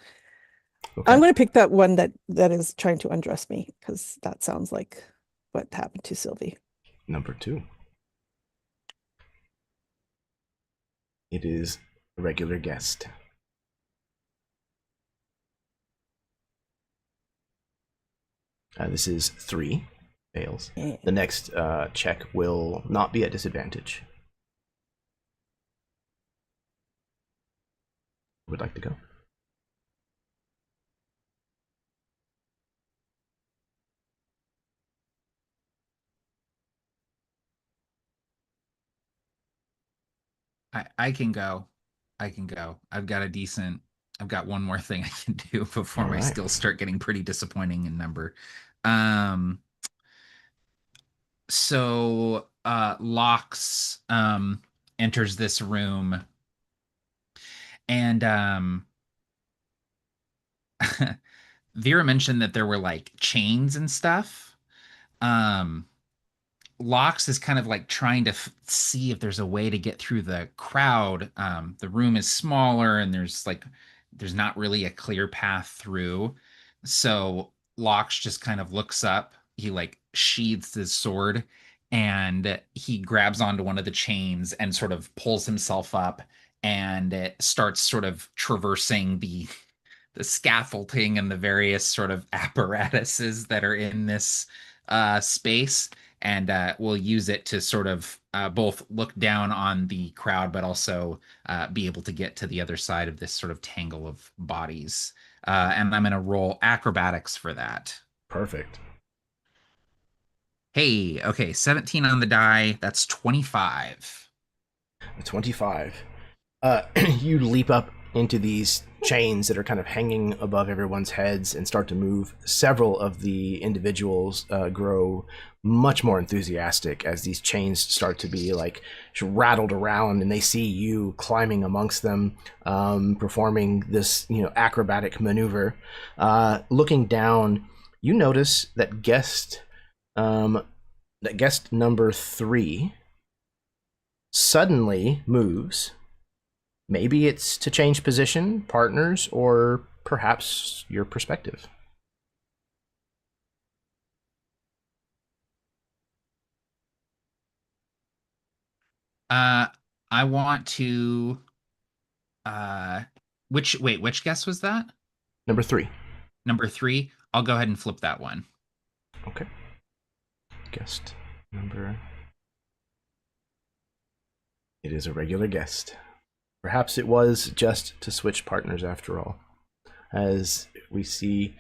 Okay. I'm going to pick that one that is trying to undress me because that sounds like what happened to Sylvie. Number 2. It is a regular guest. This is 3 fails. Yeah. The next check will not be at disadvantage. Would like to go? I can go. I can go. I've got one more thing I can do before All my right. skills start getting pretty disappointing in number. Um, so Lox enters this room, and Vera mentioned that there were like chains and stuff. Um, Lox is kind of like trying to see if there's a way to get through the crowd. The room is smaller and there's not really a clear path through. So Lox just kind of looks up. He like sheathes his sword and he grabs onto one of the chains and sort of pulls himself up and starts sort of traversing the scaffolding and the various sort of apparatuses that are in this space, and we'll use it to sort of both look down on the crowd, but also be able to get to the other side of this sort of tangle of bodies. And I'm going to roll acrobatics for that. Perfect. Hey, okay, 17 on the die. That's 25. 25. You leap up into these chains that are kind of hanging above everyone's heads and start to move. Several of the individuals grow much more enthusiastic as these chains start to be like rattled around, and they see you climbing amongst them, performing this acrobatic maneuver. Looking down, you notice that guest number 3 suddenly moves. Maybe it's to change position, partners, or perhaps your perspective. I want to which guess was that? Number 3. Number 3. I'll go ahead and flip that one. Okay. Guest number. It is a regular guest. Perhaps it was just to switch partners after all. As we see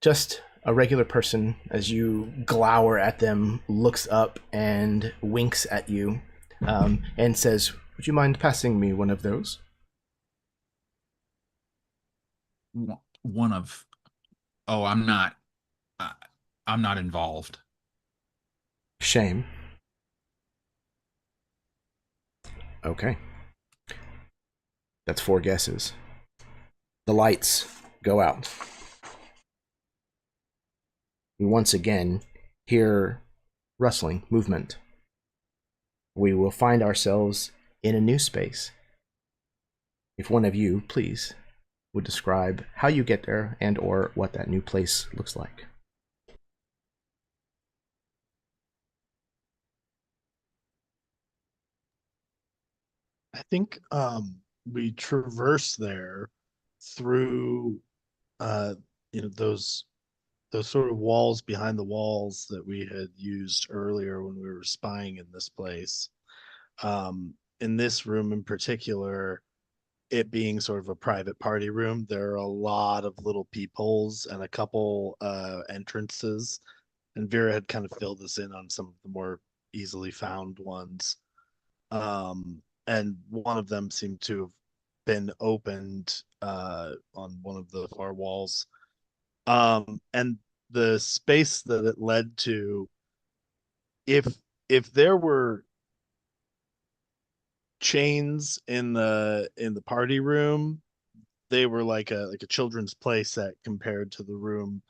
just a regular person, as you glower at them, looks up and winks at you, and says, "Would you mind passing me one of those?" One of... Oh, I'm not involved. Shame. Okay. That's 4 guesses. The lights go out. We once again hear rustling, movement. We will find ourselves in a new space. If one of you, please, would describe how you get there and or what that new place looks like. I think we traverse there through uh those sort of walls behind the walls that we had used earlier when we were spying in this place. In this room in particular, it being sort of a private party room, there are a lot of little peepholes and a couple entrances. And Vera had kind of filled us in on some of the more easily found ones. And one of them seemed to have been opened on one of the far walls. And the space that it led to, if there were chains in the party room, they were like a children's play set compared to the room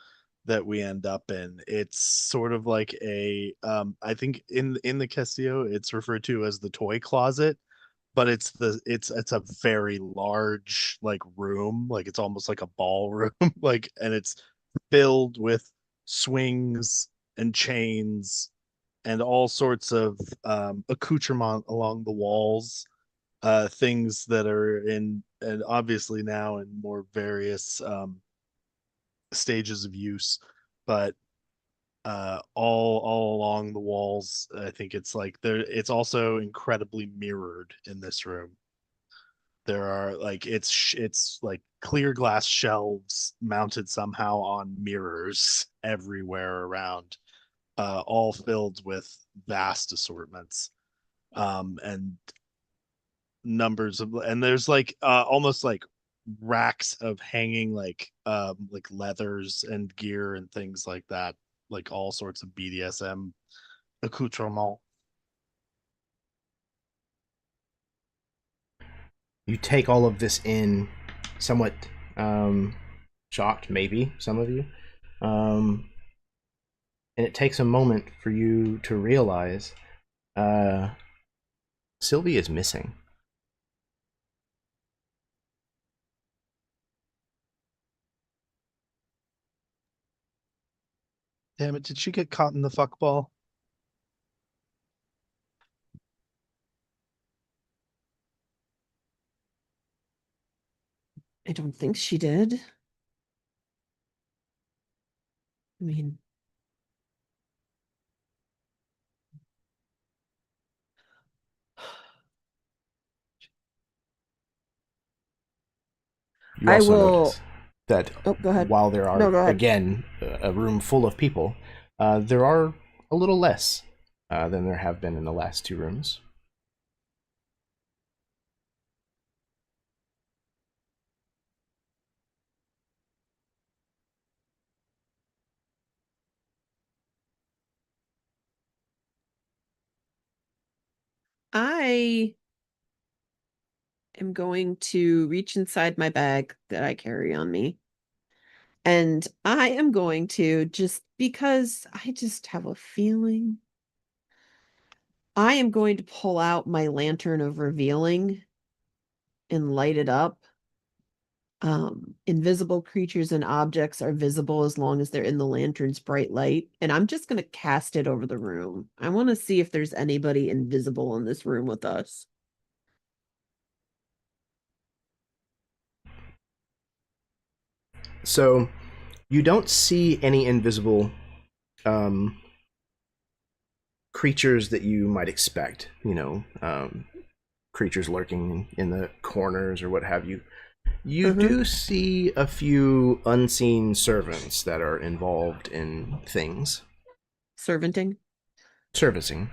that we end up in. It's sort of like a I think in the Castillo it's referred to as the toy closet, but it's a very large like room, like it's almost like a ballroom like, and it's filled with swings and chains and all sorts of accoutrement along the walls, things that are in, and obviously now in more various stages of use, but all along the walls, I think it's like there. It's also incredibly mirrored in this room. There are like it's like clear glass shelves mounted somehow on mirrors everywhere around, all filled with vast assortments, and numbers of, and there's like almost like racks of hanging like leathers and gear and things like that, like all sorts of BDSM accoutrement. You take all of this in, somewhat shocked, maybe some of you, and it takes a moment for you to realize Sylvie is missing. Damn it, did she get caught in the fuck ball? I don't think she did. I mean, You I also will. notice that Oh, go ahead. while there No, are, go ahead. again, a room full of people, there are a little less than there have been in the last two rooms. I am going to reach inside my bag that I carry on me. And I am going to, just because I just have a feeling, I am going to pull out my lantern of revealing and light it up. Invisible creatures and objects are visible as long as they're in the lantern's bright light. And I'm just going to cast it over the room. I want to see if there's anybody invisible in this room with us. So you don't see any invisible creatures that you might expect, creatures lurking in the corners or what have you. You do see a few unseen servants that are involved in things. Servanting? Servicing.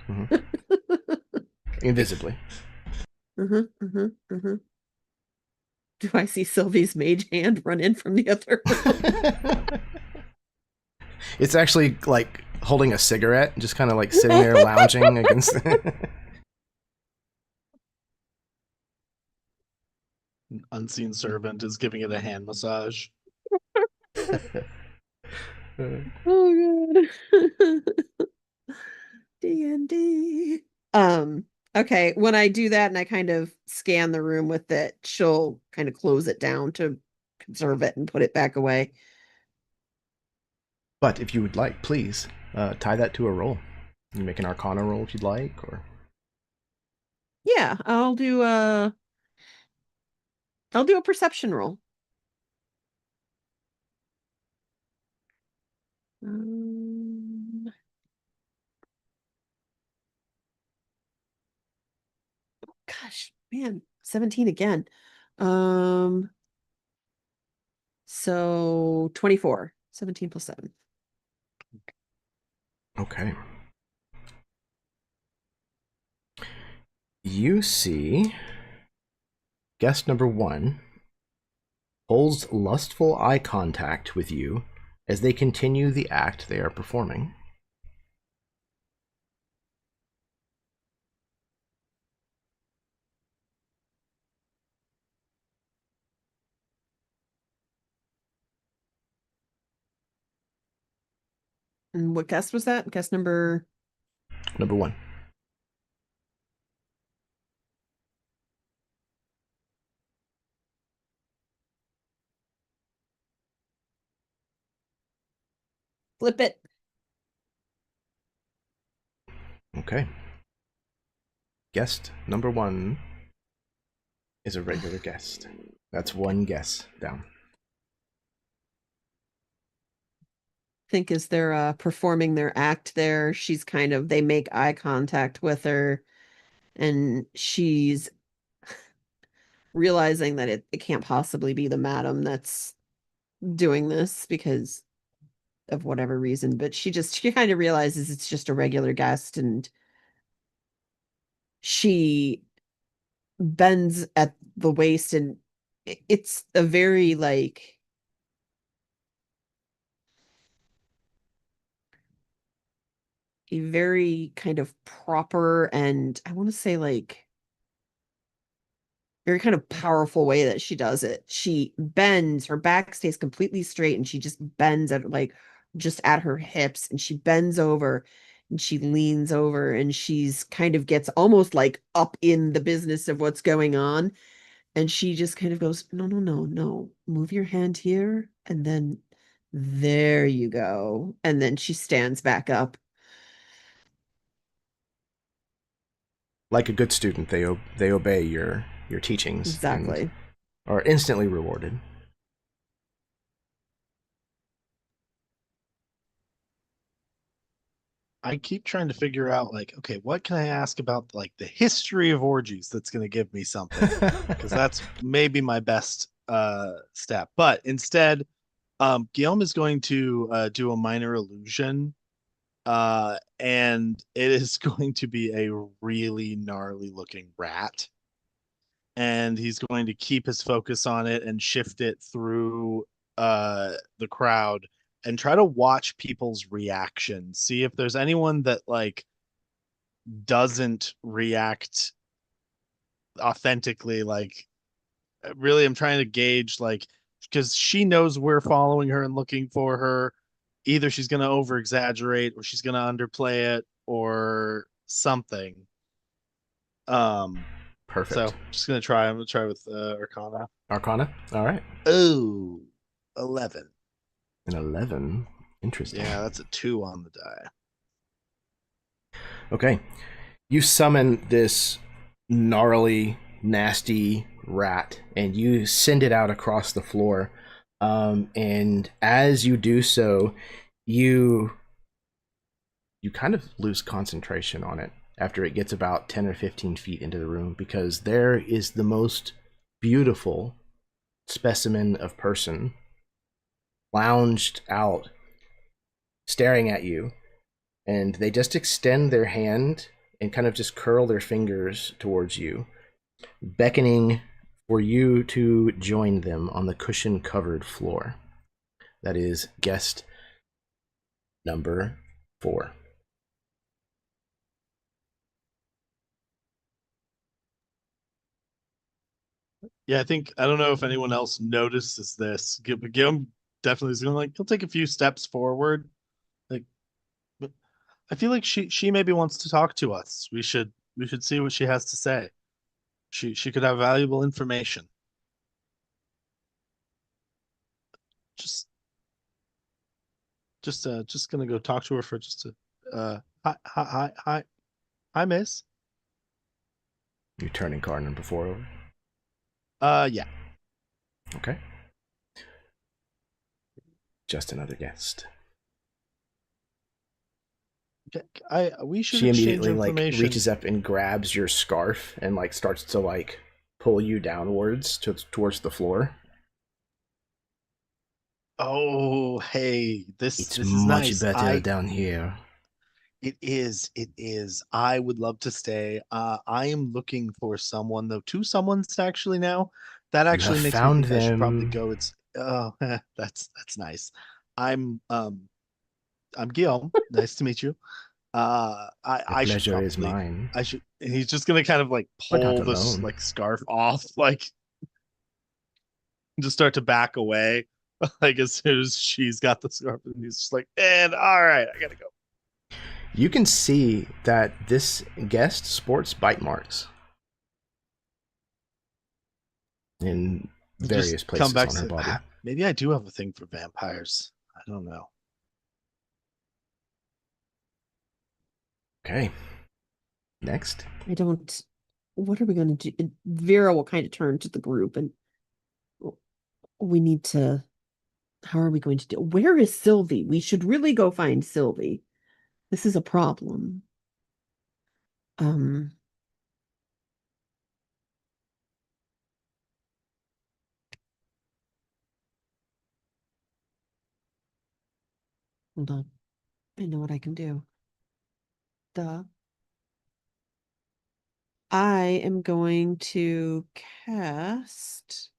Invisibly. Do I see Sylvie's mage hand run in from the other room? It's actually like holding a cigarette, just kind of like sitting there lounging against. An unseen servant is giving it a hand massage. Oh god. D&D. Okay, when I do that and I kind of scan the room with it, she'll kind of close it down to conserve it and put it back away. But if you would like, please tie that to a roll. You can make an Arcana roll if you'd like, or Yeah, I'll do a perception roll. Gosh, man, 17 again. So 24. 17 plus 7. okay. You see guest number 1 holds lustful eye contact with you as they continue the act they are performing. And what guest was that? Guest number Number 1. flip it. Okay. Guest number 1 is a regular guest. That's one guess down. Think as they're performing their act there, they make eye contact with her and she's realizing that it can't possibly be the madam that's doing this because of whatever reason, but she kind of realizes it's just a regular guest and she bends at the waist and it's a very like a very kind of proper and I want to say like very kind of powerful way that she does it. She bends, her back stays completely straight and she just bends at like just at her hips and she bends over and she leans over and she's kind of gets almost like up in the business of what's going on. And she just kind of goes, no, no, no, no, move your hand here. And then there you go. And then she stands back up. Like a good student, they obey your teachings and Exactly. are instantly rewarded. I keep trying to figure out, like, okay, what can I ask about, like, the history of orgies that's going to give me something? Because that's maybe my best step. But instead, Guillaume is going to do a minor illusion, and it is going to be a really gnarly looking rat. And he's going to keep his focus on it and shift it through the crowd and try to watch people's reactions. See if there's anyone that like doesn't react authentically. Like, really, I'm trying to gauge, like, because she knows we're following her and looking for her. Either she's going to over exaggerate or she's going to underplay it or something. Perfect. So just gonna try. I'm gonna try with Arcana. Arcana? All right. Oh, 11. An 11. Interesting. Yeah, that's a 2 on the die. Okay. You summon this gnarly, nasty rat and you send it out across the floor. And as you do so, you kind of lose concentration on it after it gets about 10 or 15 feet into the room, because there is the most beautiful specimen of person lounged out, staring at you, and they just extend their hand and kind of just curl their fingers towards you, beckoning for you to join them on the cushion-covered floor. That is guest number 4. Yeah, I don't know if anyone else notices this. Guillaume definitely is gonna like he'll take a few steps forward. Like, but I feel like she maybe wants to talk to us. We should see what she has to say. She could have valuable information. Just just gonna go talk to her for just a hi miss. You're turning card number 4 over. Yeah. Okay. Just another guest. We should She exchange immediately like information. reaches up and grabs your scarf and like starts to like pull you downwards towards the floor. Oh, hey, this It's is much nice. better down here. It is. It is. I would love to stay. I am looking for someone though. Two someones actually now. That You actually have makes me found think I should probably them. go. It's that's nice. I'm um I'm Guillaume. Nice to meet you. The I should pleasure is probably mine. I should. And he's just gonna kind of like We're not pull this alone. like scarf off, like just start to back away. Like as soon as she's got the scarf, and he's just like, and all right, I gotta go. You can see that this guest sports bite marks in various Just places come back on her to body. maybe I do have a thing for vampires. I don't know. Okay. Next. I don't. What are we going to do? And Vera will kind of turn to the group and we need to. How are we going to do? Where is Sylvie? We should really go find Sylvie. This is a problem. Um. Hold on. I know what I can do. I am going to cast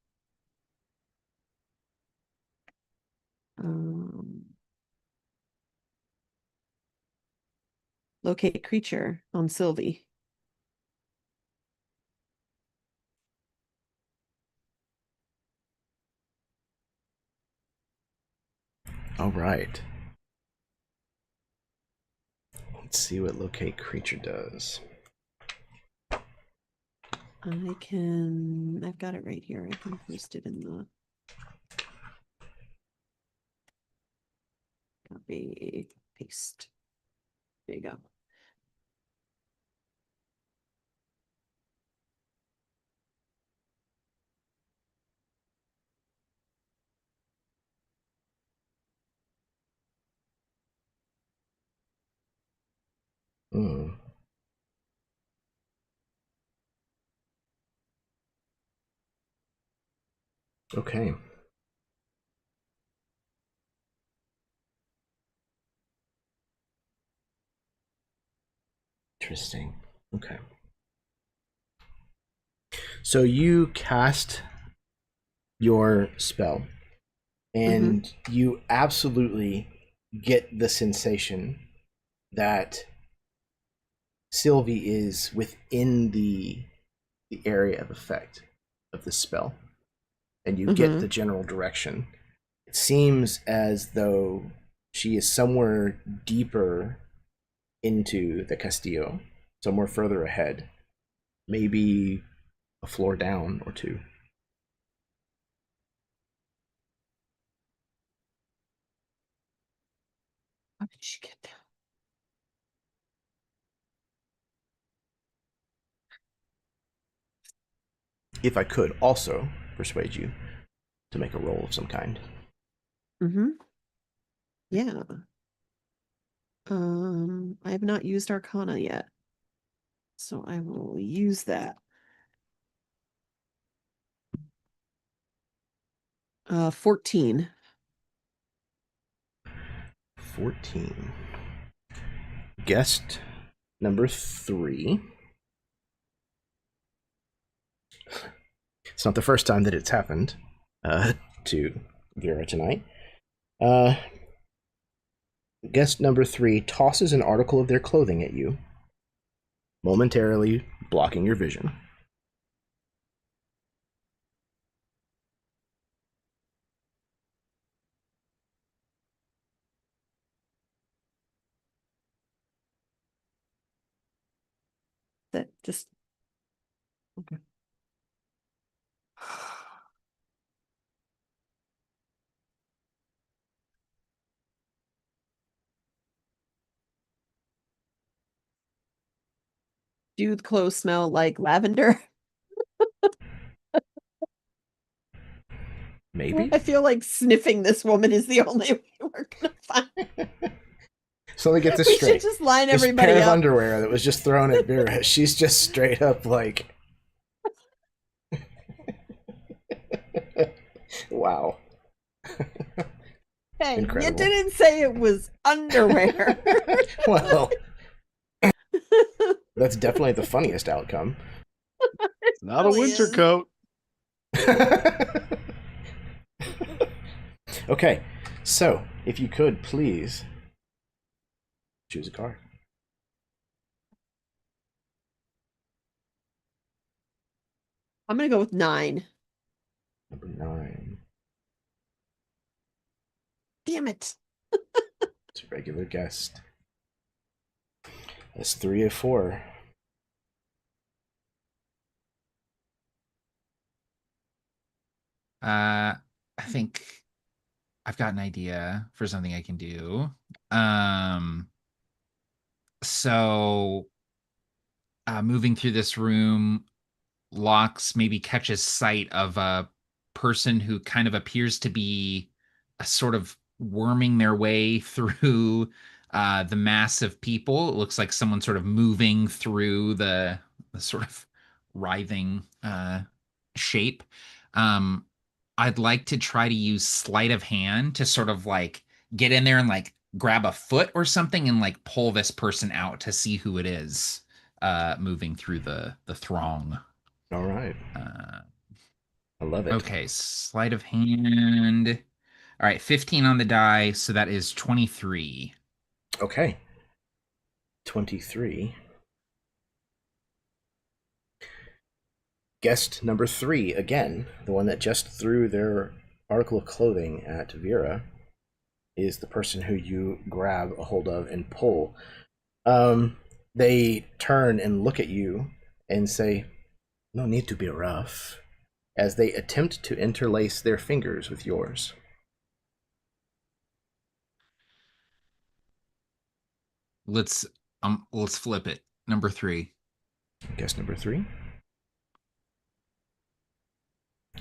locate creature on Sylvie. All right. Let's see what locate creature does. I've got it right here. I can post it in the copy, paste. There you go. Hmm. Okay. Interesting. Okay. So you cast your spell, and you absolutely get the sensation that Sylvie is within the area of effect of the spell, and you get the general direction. It seems as though she is somewhere deeper into the Castillo, somewhere further ahead, maybe a floor down or two. How did she get down? If I could also persuade you to make a roll of some kind. Yeah. I have not used Arcana yet, so I will use that. 14. 14. Guest number 3. It's not the first time that it's happened to Vera tonight. Guest number 3 tosses an article of their clothing at you, momentarily blocking your vision. That just okay. Do the clothes smell like lavender? Maybe. I feel like sniffing this woman is the only way we're gonna find. So let me get this We straight. should just line This everybody pair of up. underwear that was just thrown at Vera, she's just straight up like, wow. Hey, Incredible. you didn't say it was underwear. Well, that's definitely the funniest outcome. It's not really a winter is. coat. Okay, so if you could please choose a card. I'm gonna go with 9. Number 9. Damn it. It's a regular guest. That's 3 of 4. I think I've got an idea for something I can do. So moving through this room, Locks maybe catches sight of a person who kind of appears to be a sort of worming their way through the mass of people. It looks like someone sort of moving through the sort of writhing shape. Um, I'd like to try to use sleight of hand to sort of like get in there and like grab a foot or something and like pull this person out to see who it is moving through the throng. All right. I love it. Okay, sleight of hand. All right, 15 on the die, so that is 23. Okay. 23. Guest number 3, again, the one that just threw their article of clothing at Vera, is the person who you grab a hold of and pull. They turn and look at you and say, "No need to be rough," as they attempt to interlace their fingers with yours. Let's flip it. Number 3. Guess number 3.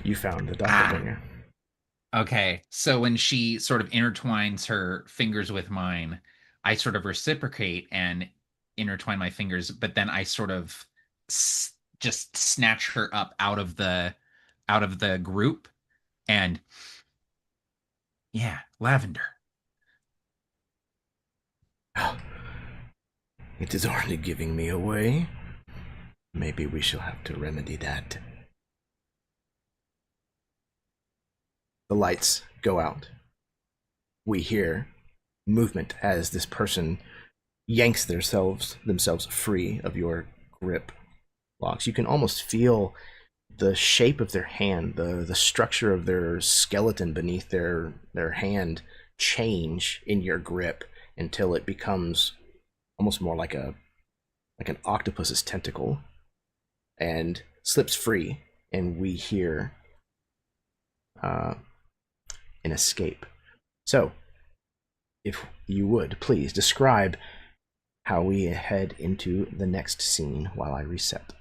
You found the doppelganger. Okay, so when she sort of intertwines her fingers with mine, I sort of reciprocate and intertwine my fingers, but then I sort of just snatch her up out of the group, and yeah, lavender. It is already giving me away. Maybe we shall have to remedy that. The lights go out. We hear movement as this person yanks themselves free of your grip, Locks. You can almost feel the shape of their hand, the structure of their skeleton beneath their hand change in your grip until it becomes almost more like an octopus's tentacle and slips free, and we hear an escape. So, if you would please describe how we head into the next scene while I reset.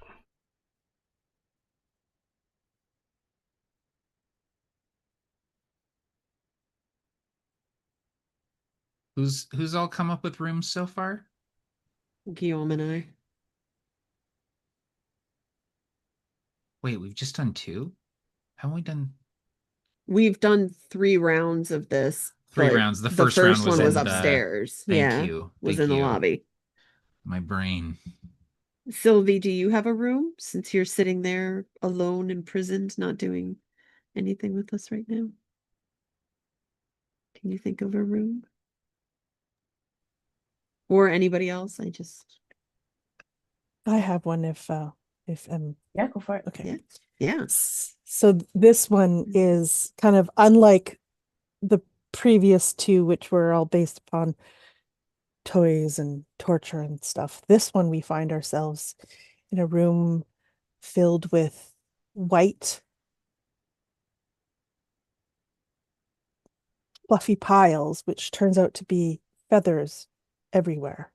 Who's all come up with rooms so far? Guillaume and I. Wait, we've just done 2? Haven't we done We've done 3 rounds of this. 3 but rounds? The the first round was one was in the upstairs. Thank Yeah, you. was Thank in the you. lobby. My brain. Sylvie, do you have a room since you're sitting there alone, imprisoned, not doing anything with us right now? Can you think of a room? Or anybody else? I have one if Yeah, go for it. okay. Yeah. So this one is kind of unlike the previous 2, which were all based upon toys and torture and stuff. This one we find ourselves in a room filled with white, fluffy piles, which turns out to be feathers everywhere.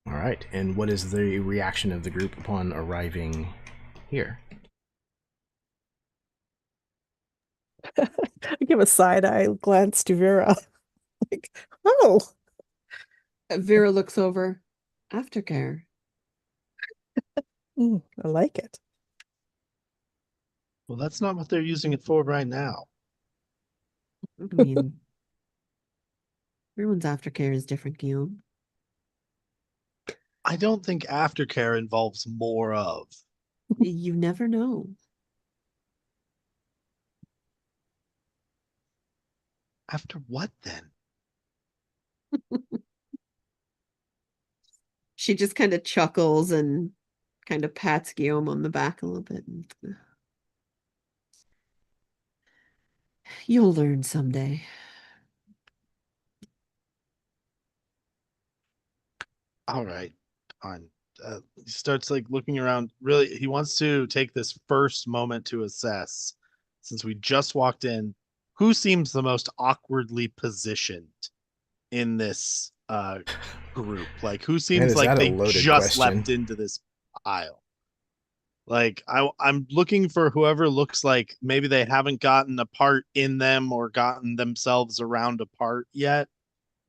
All right. And what is the reaction of the group upon arriving here? I give a side-eye glance to Vera. Like, oh, Vera looks over. Aftercare. I like it. Well, that's not what they're using it for right now. I mean, everyone's aftercare is different, Guillaume. I don't think aftercare involves more of. You never know. After what then? She just kind of chuckles and kind of pats Guillaume on the back a little bit. You'll learn someday. All right, fine. He starts like looking around. Really, he wants to take this first moment to assess, since we just walked in, who seems the most awkwardly positioned in this group. Like, who Man, seems is like that a they loaded just question? leapt into this pile? Like, I'm looking for whoever looks like maybe they haven't gotten a part in them or gotten themselves around a part yet.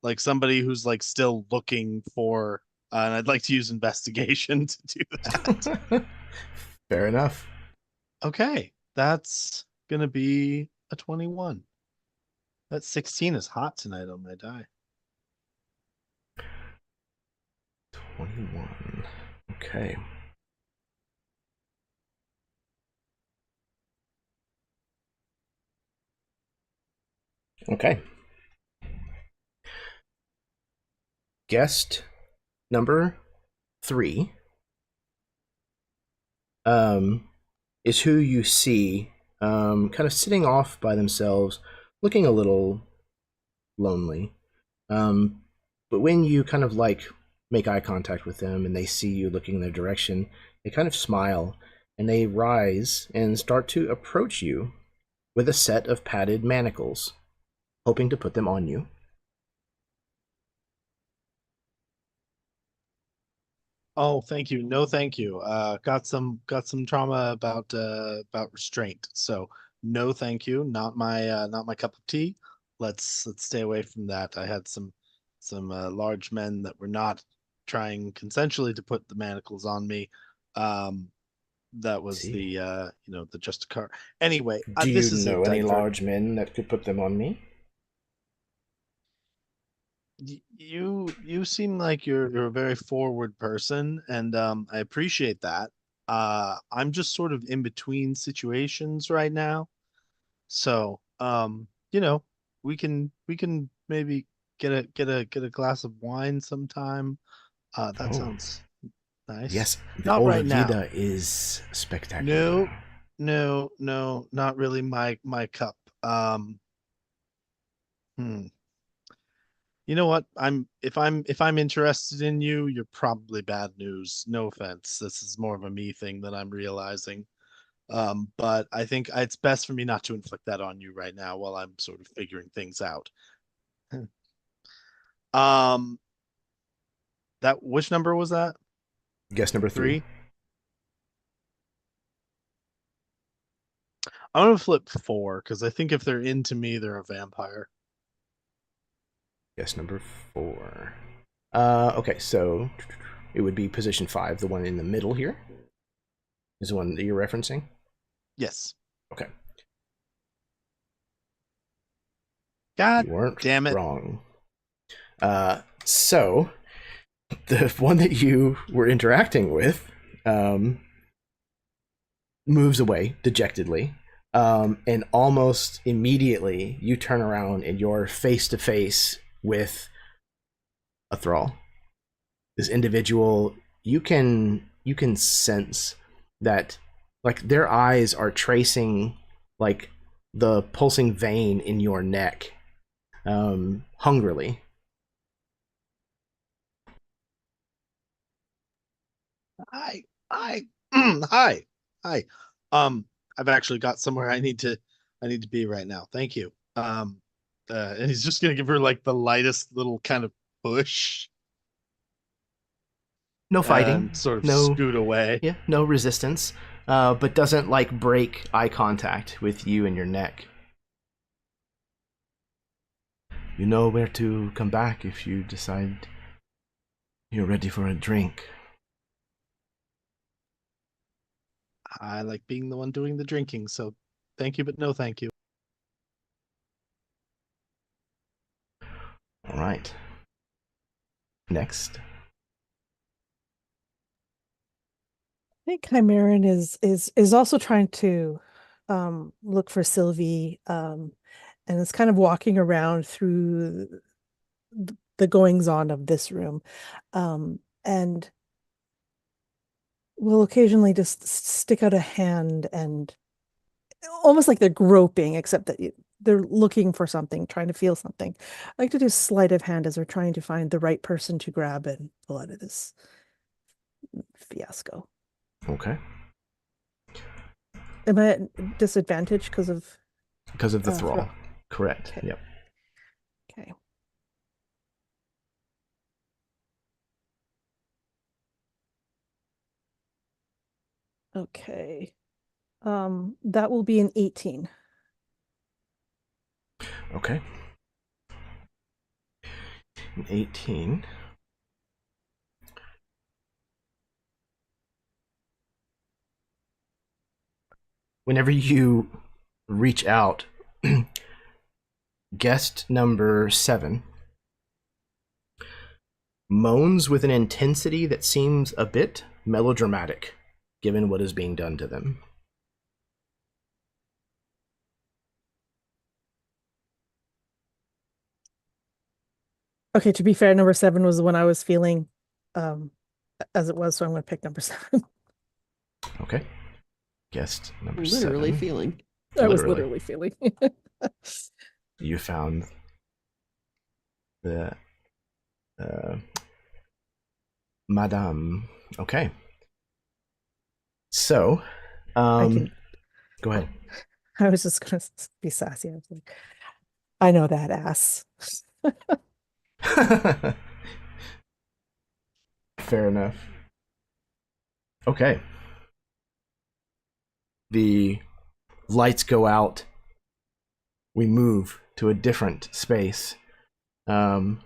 Like somebody who's like still looking for, and I'd like to use investigation to do that. Fair enough. Okay, that's gonna be a 21. That 16 is hot tonight on my die. 21. Okay. Okay. Guest number 3 is who you see kind of sitting off by themselves, looking a little lonely. But when you kind of like make eye contact with them and they see you looking in their direction, they kind of smile and they rise and start to approach you with a set of padded manacles, hoping to put them on you. Oh, thank you. No, thank you. Got some trauma about restraint. So no, thank you. Not my cup of tea. Let's stay away from that. I had some large men that were not trying consensually to put the manacles on me. That was See. the just a car. Anyway, Do you this is a know any divert. large men that could put them on me? You seem like you're a very forward person, and I appreciate that. I'm just sort of in between situations right now, so we can maybe get a glass of wine sometime. That Oh, sounds nice. yes, the Not Ola right now. Vida is spectacular. No, no, not really my cup. Hmm. You know what? If I'm interested in you, you're probably bad news. No offense. This is more of a me thing that I'm realizing. But I think it's best for me not to inflict that on you right now while I'm sort of figuring things out. Um, that which number was that? Guess number 3. 3? I'm gonna flip 4 because I think if they're into me, they're a vampire. Guess number 4. Okay, so it would be position 5, the one in the middle here. Is the one that you're referencing? Yes. Okay. God You weren't damn it. wrong. So the one that you were interacting with moves away dejectedly, and almost immediately you turn around and you're face to face with a thrall. This individual, you can sense that, like, their eyes are tracing like the pulsing vein in your neck hungrily. Hi, hi, hi, hi. I've actually got somewhere I need to be right now. Thank you. And he's just gonna give her like the lightest little kind of push No fighting, and sort of no, scoot away. yeah, no resistance, but doesn't like break eye contact with you and your neck. You know where to come back if you decide you're ready for a drink. I like being the one doing the drinking, so thank you, but no thank you. All right. Next. I think Chimeran is also trying to look for Sylvie, and is kind of walking around through the goings on of this room, and will occasionally just stick out a hand, and almost like they're groping, except that they're looking for something, trying to feel something. I like to do sleight of hand as they're trying to find the right person to grab and pull out of this fiasco. Okay. Am I at disadvantage because of the thrall? throw? Correct. Okay. Yep. Okay. Okay. That will be an 18. Okay. 18. Whenever you reach out, guest number 7 moans with an intensity that seems a bit melodramatic, given what is being done to them. Okay, to be fair, number 7 was the one I was feeling as it was, so I'm going to pick number 7. Okay. Guest number Literally 7. feeling. I was literally feeling. You found the Madame. Okay. So, I can. go ahead. I was just going to be sassy. I was like, I know that ass. Fair enough. Okay. The lights go out. We move to a different space. One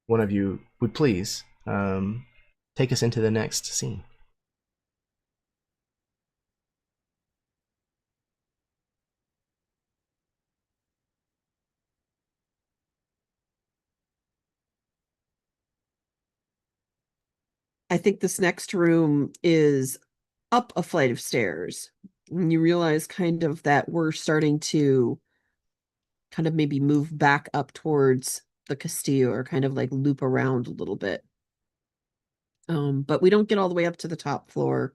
of you would please take us into the next scene. I think this next room is up a flight of stairs. And you realize kind of that we're starting to kind of maybe move back up towards the Castillo, or kind of like loop around a little bit. But we don't get all the way up to the top floor.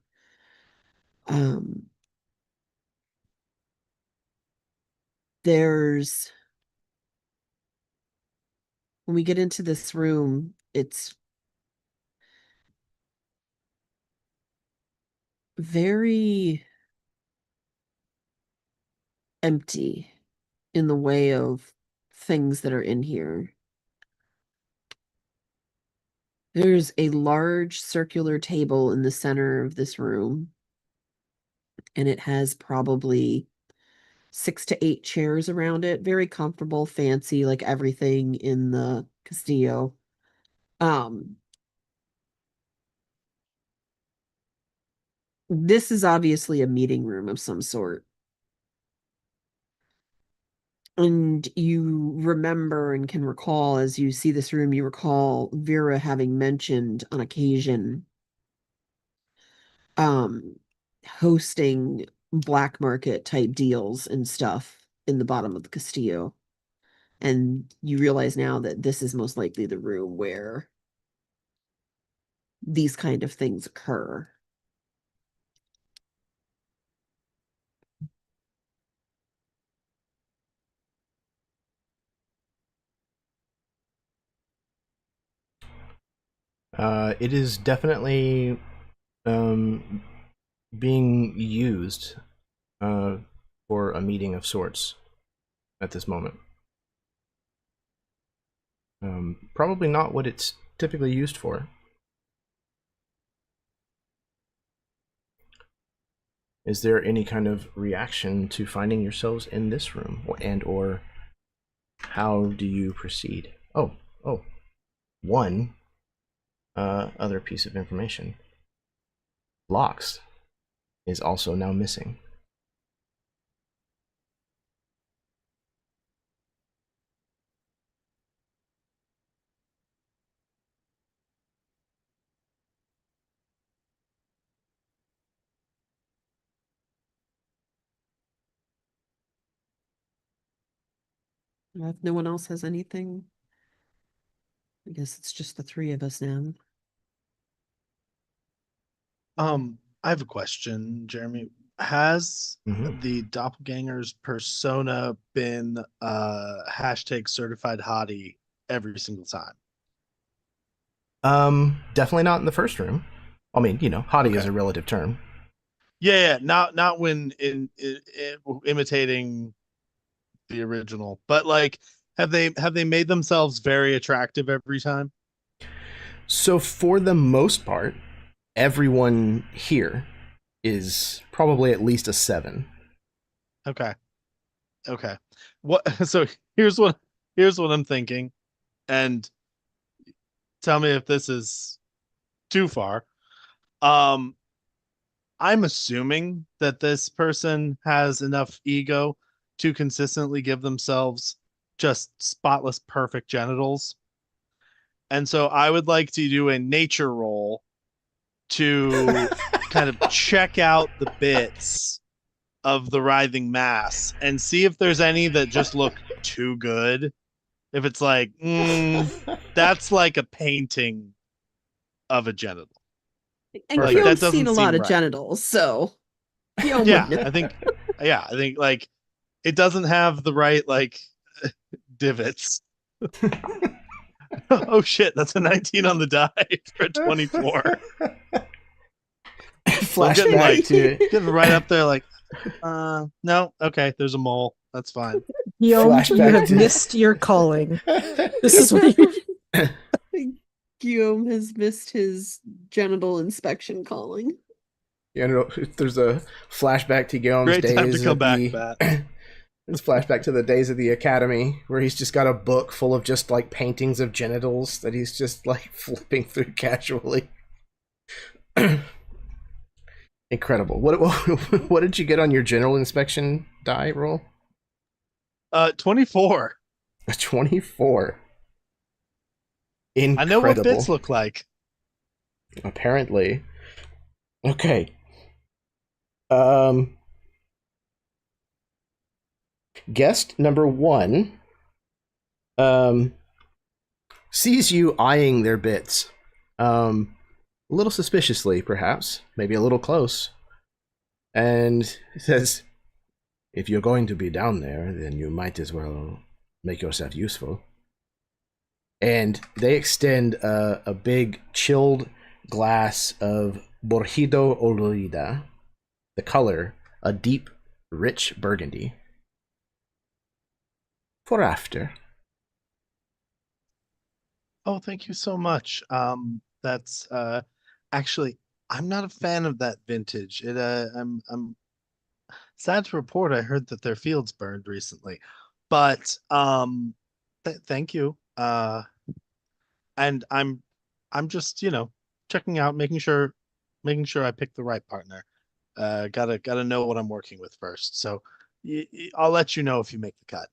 There's When we get into this room, it's very empty in the way of things that are in here. There's a large circular table in the center of this room, and it has probably 6 to 8 chairs around it. Very comfortable, fancy, like everything in the Castillo. This is obviously a meeting room of some sort. And you remember and can recall, as you see this room, you recall Vera having mentioned on occasion hosting black market type deals and stuff in the bottom of the Castillo. And you realize now that this is most likely the room where these kind of things occur. It is definitely being used for a meeting of sorts at this moment. Probably not what it's typically used for. Is there any kind of reaction to finding yourselves in this room, or how do you proceed? Oh, one other piece of information. Locks is also now missing. If no one else has anything, I guess it's just the three of us now. I have a question, Jeremy. Has Mhm. the doppelganger's persona been hashtag certified hottie every single time? Definitely not in the first room. I mean, hottie is Okay. a relative term. Yeah, not when imitating the original, but like, have they made themselves very attractive every time? So for the most part, everyone here is probably at least a 7. Okay. Okay. What so here's what I'm thinking, and tell me if this is too far. Um I'm assuming that this person has enough ego to consistently give themselves just spotless perfect genitals. And so I would like to do a nature roll to kind of check out the bits of the writhing mass and see if there's any that just look too good. If it's like, that's like a painting of a genital. And Like, that Guillaume's seen doesn't a lot seem of right. genitals, so Guillaume Yeah, would know. I think like it doesn't have the right like divots. Oh shit, that's a 19 on the die for a 24. So I'm getting Flashback like to getting right up there like no, okay, there's a mole. That's fine. Guillaume, you Flashback have to- missed your calling. This is what you Guillaume has missed his genital inspection calling. there's a flashback to Guillaume's Great time to days come at back, the Pat. It's flashback to the days of the academy where he's just got a book full of just like paintings of genitals that he's just like flipping through casually. Incredible. What did you get on your general inspection die roll? 24. A 24. Incredible. I know what bits look like. Apparently. Okay. Guest number 1 sees you eyeing their bits. A little suspiciously, perhaps, maybe a little close, and says, "If you're going to be down there, then you might as well make yourself useful." And they extend a big chilled glass of Borjido Olorida, the color a deep, rich burgundy, for after. Oh, thank you so much. That's actually, I'm not a fan of that vintage. I'm sad to report I heard that their fields burned recently. But thank you. And I'm just, checking out, making sure I pick the right partner. Gotta know what I'm working with first. So I'll let you know if you make the cut.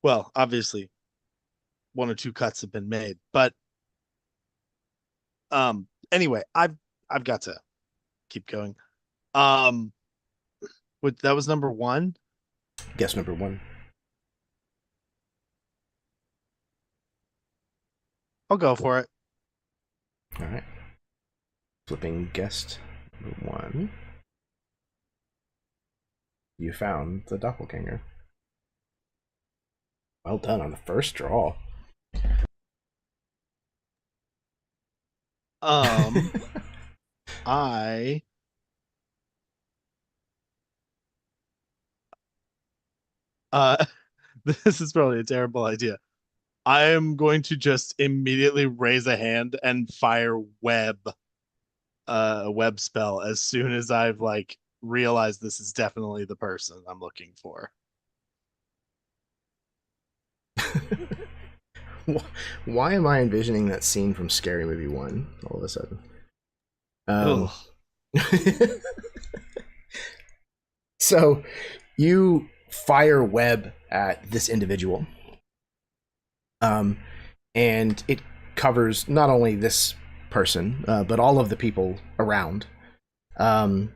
Well, obviously, one or two cuts have been made, but anyway, I've got to keep going. Um, that was number 1. Guess number 1. I'll go for it. All right. Flipping guest number 1. You found the doppelganger. Well done on the first draw. Um, I uh this is probably a terrible idea. I am going to just immediately raise a hand and fire a web spell as soon as I've like realized this is definitely the person I'm looking for. Why am I envisioning that scene from Scary Movie 1 all of a sudden? Ugh. So you fire web at this individual, and it covers not only this person, but all of the people around. Um,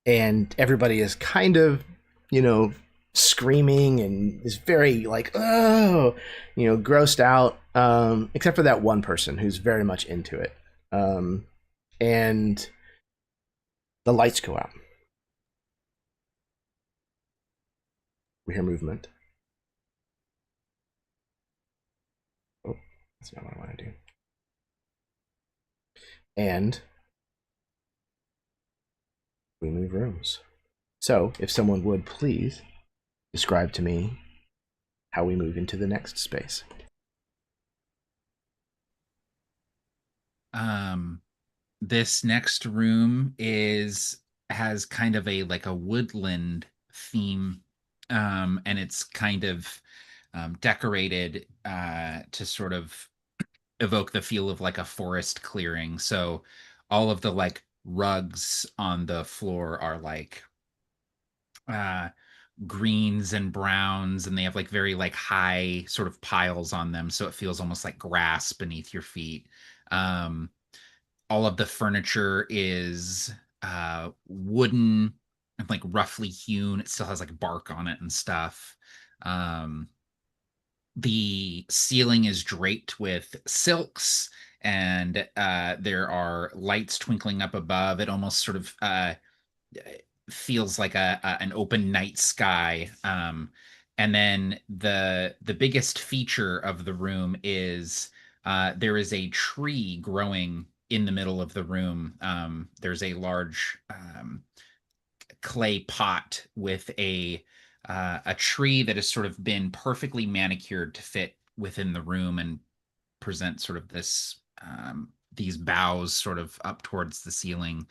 and everybody is kind of, you know, screaming and is very like, oh, you know, grossed out, except for that one person who's very much into it. And the lights go out. We hear movement. Oh, that's not what I want to do. And we move rooms. So, if someone would please describe to me how we move into the next space. This next room has kind of a like a woodland theme, and it's kind of decorated to sort of evoke the feel of like a forest clearing. So all of the like rugs on the floor are like uh greens and browns, and they have like very like high sort of piles on them, so it feels almost like grass beneath your feet. um all of the furniture is wooden and like roughly hewn. It still has like bark on it and stuff. um the ceiling is draped with silks, and there are lights twinkling up above. It almost sort of feels like an open night sky. And then the biggest feature of the room is there is a tree growing in the middle of the room. There's a large clay pot with a tree that has sort of been perfectly manicured to fit within the room and present sort of this these boughs sort of up towards the ceiling.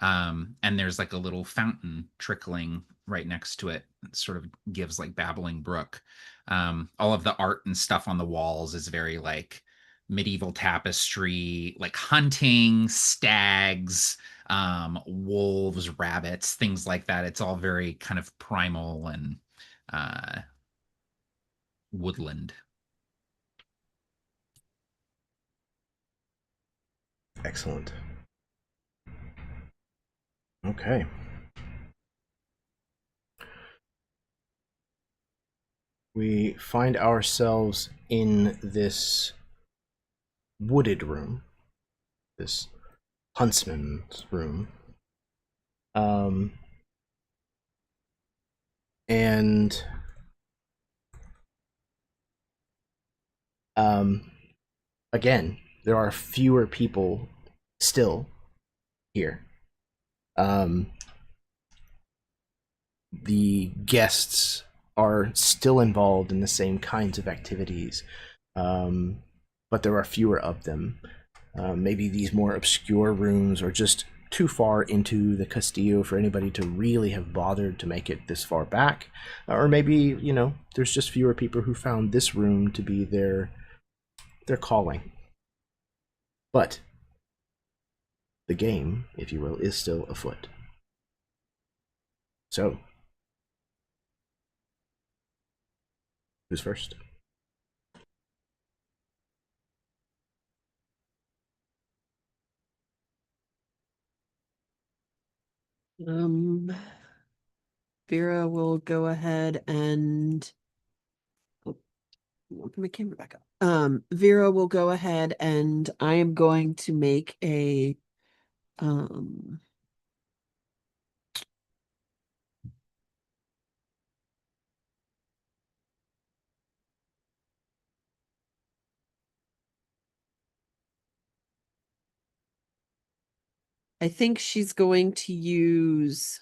And there's like a little fountain trickling right next to it. It sort of gives like babbling brook. All of the art and stuff on the walls is very like medieval tapestry, like hunting, stags, wolves, rabbits, things like that. It's all very kind of primal and uh, woodland. Excellent. Okay. We find ourselves in this wooded room, this huntsman's room. Um, and again, there are fewer people still here. The guests are still involved in the same kinds of activities, but there are fewer of them. Maybe these more obscure rooms are just too far into the Castillo for anybody to really have bothered to make it this far back. Or maybe, you know, there's just fewer people who found this room to be their calling. But the game, if you will, is still afoot. So, who's first? Vera will go ahead and put my camera back up. Vera will go ahead and I am going to make a um I think she's going to use.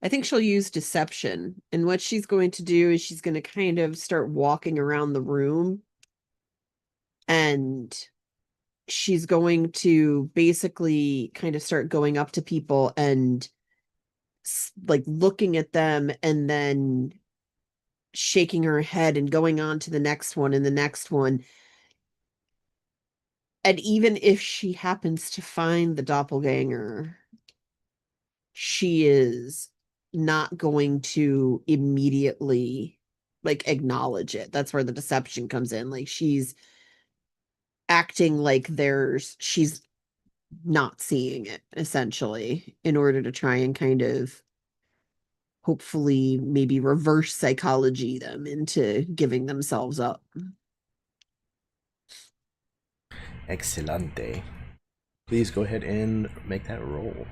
I think she'll use deception. And what she's going to do is she's going to kind of start walking around the room. And she's going to basically kind of start going up to people and like looking at them and then shaking her head and going on to the next one and the next one. And even if she happens to find the doppelganger, she is not going to immediately like acknowledge it. That's where the deception comes in. Like she's acting like she's not seeing it essentially in order to try and kind of hopefully maybe reverse psychology them into giving themselves up. Excelente. Please go ahead and make that roll.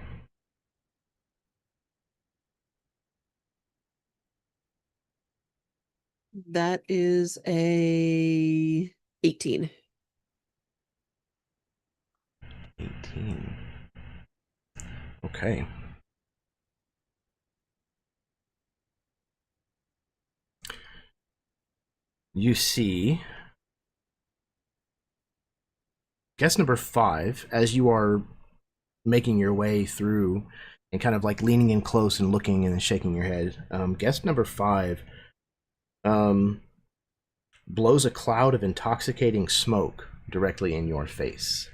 That is a 18. 18. Okay. You see guest number 5, as you are making your way through and kind of like leaning in close and looking and shaking your head, guest number 5 blows a cloud of intoxicating smoke directly in your face.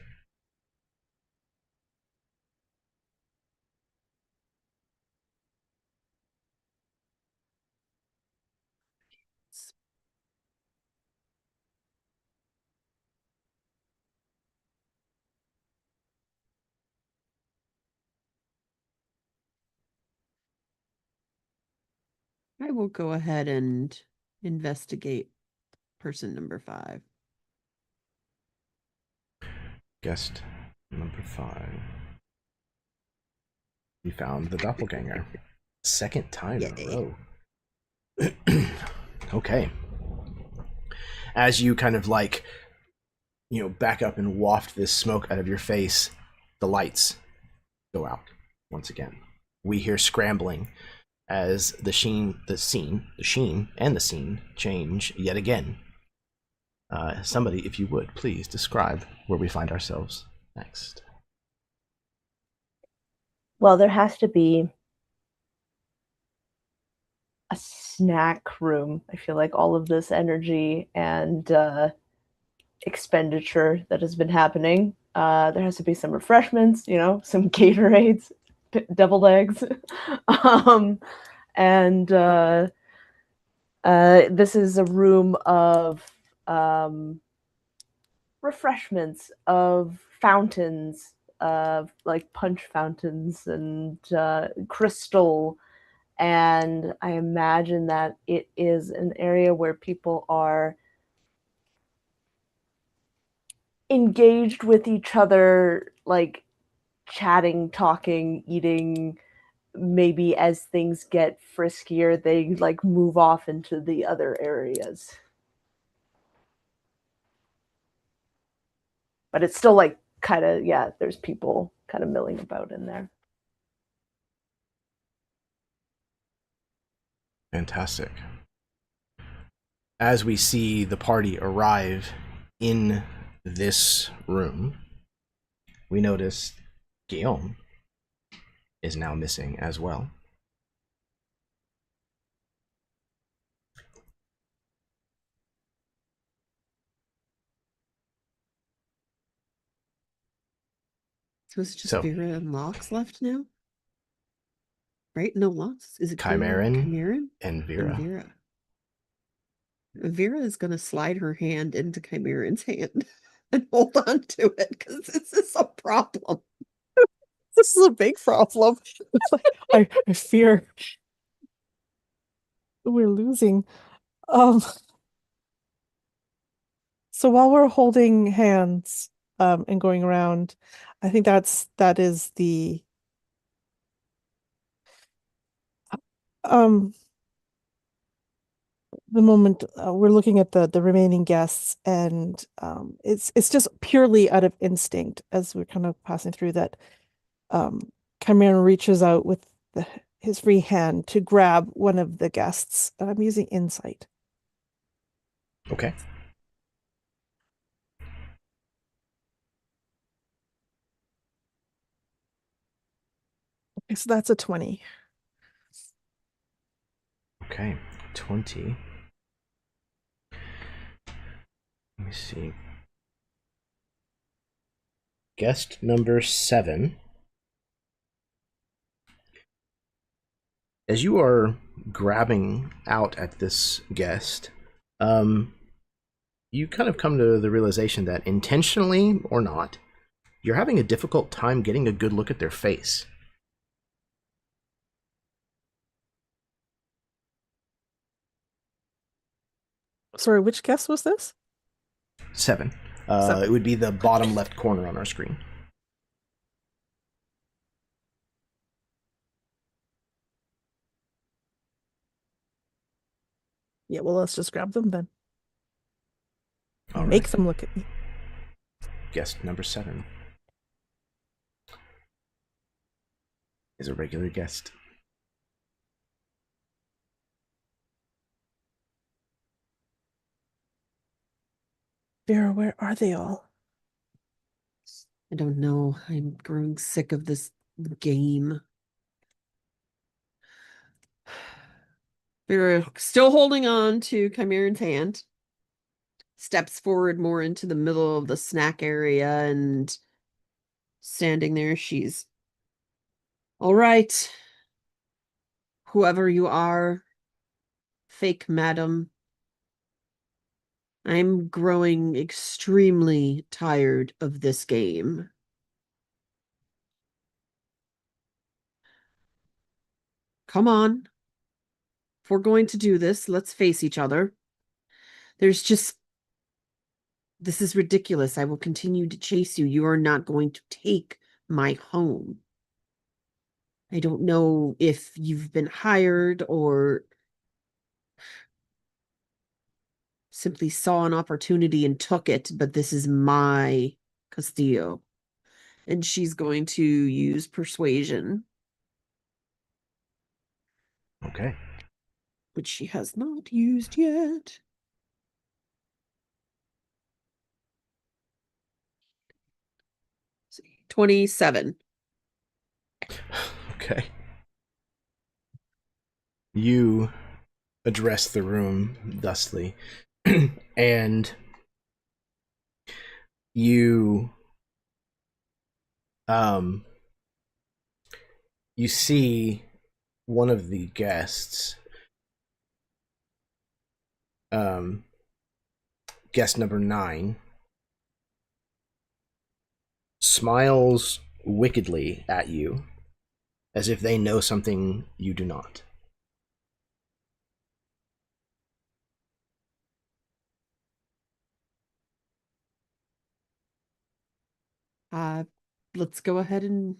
I will go ahead and investigate person number 5. Guest number 5. You found the doppelganger. Second time in a row. Okay. As you kind of like, back up and waft this smoke out of your face, the lights go out once again. We hear scrambling as the sheen and the scene change yet again. Somebody, if you would, please describe where we find ourselves next. Well, there has to be a snack room. I feel like all of this energy and expenditure that has been happening. There has to be some refreshments, some Gatorades, deviled eggs. And this is a room of refreshments, of fountains, of like punch fountains and crystal. And I imagine that it is an area where people are engaged with each other, like chatting, talking, eating. Maybe as things get friskier, they like move off into the other areas. But it's still like kind of, yeah, there's people kind of milling about in there. Fantastic. As we see the party arrive in this room, we notice Guillaume is now missing as well. So it's just Vera and Lox left now? Right? No, Lox? Is it Chimeran and Vera. Vera is going to slide her hand into Chimeran's hand and hold on to it because this is a problem. This is a big problem. It's like I fear we're losing. So while we're holding hands and going around, I think that is the the moment we're looking at the remaining guests, and it's just purely out of instinct as we're kind of passing through that Chimera reaches out with his free hand to grab one of the guests. And I'm using insight. Okay. Okay, so that's a 20. Okay. 20. Let me see. Guest number 7. As you are grabbing out at this guest, you kind of come to the realization that intentionally or not, you're having a difficult time getting a good look at their face. Sorry, which guest was this? 7. 7. It would be the bottom left corner on our screen. Yeah, well, let's just grab them then. All Make right. them look at me. Guest number 7 is a regular guest. Vera, where are they all? I don't know. I'm growing sick of this game. We're still holding on to Chimeran's hand. Steps forward more into the middle of the snack area and standing there, she's all right. Whoever you are, fake madam, I'm growing extremely tired of this game. Come on. If we're going to do this, let's face each other. This is ridiculous. I will continue to chase you. You are not going to take my home. I don't know if you've been hired or simply saw an opportunity and took it, but this is my Castillo. And she's going to use persuasion, Okay. which she has not used yet. Let's see, 27. Okay. You address the room thusly, and you you see one of the guests, guest number 9, smiles wickedly at you as if they know something you do not. Let's go ahead and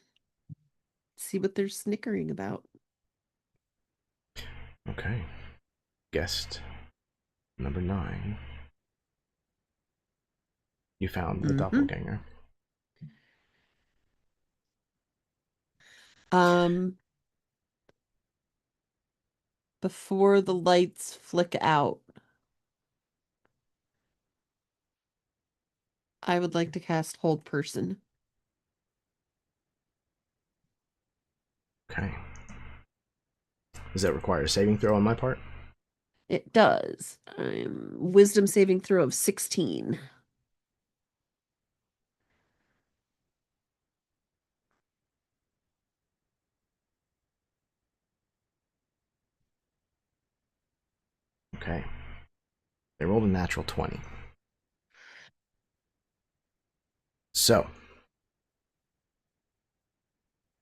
see what they're snickering about. Okay. Guest number 9. You found the doppelganger. Before the lights flick out, I would like to cast Hold Person. Okay. Does that require a saving throw on my part? It does. Wisdom saving throw of 16. Okay. They rolled a natural 20. So,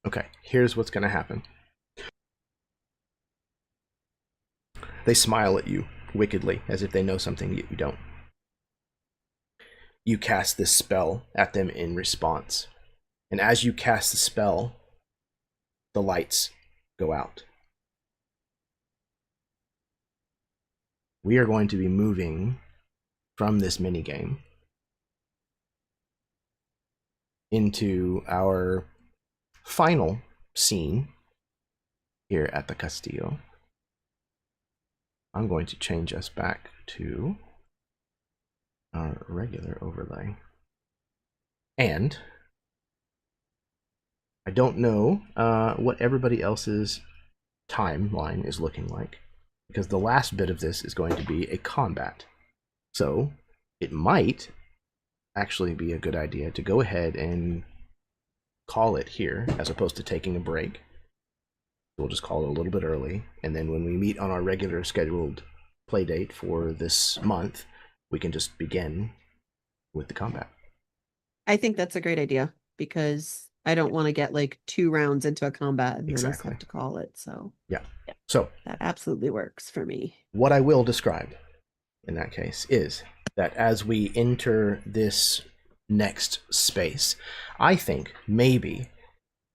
okay, here's what's going to happen. They smile at you wickedly, as if they know something that you don't. You cast this spell at them in response. And as you cast the spell, the lights go out. we are going to be moving from this mini game into our final scene here at the Castillo. I'm going to change us back to our regular overlay. And I don't know what everybody else's timeline is looking like, because the last bit of this is going to be a combat. So it might actually be a good idea to go ahead and call it here as opposed to taking a break. We'll just call it a little bit early, and then when we meet on our regular scheduled play date for this month, we can just begin with the combat. I think that's a great idea, because I don't want to get like 2 rounds into a combat and then us Exactly. have to call it. So Yeah. So that absolutely works for me. what I will describe in that case is that as we enter this next space, I think maybe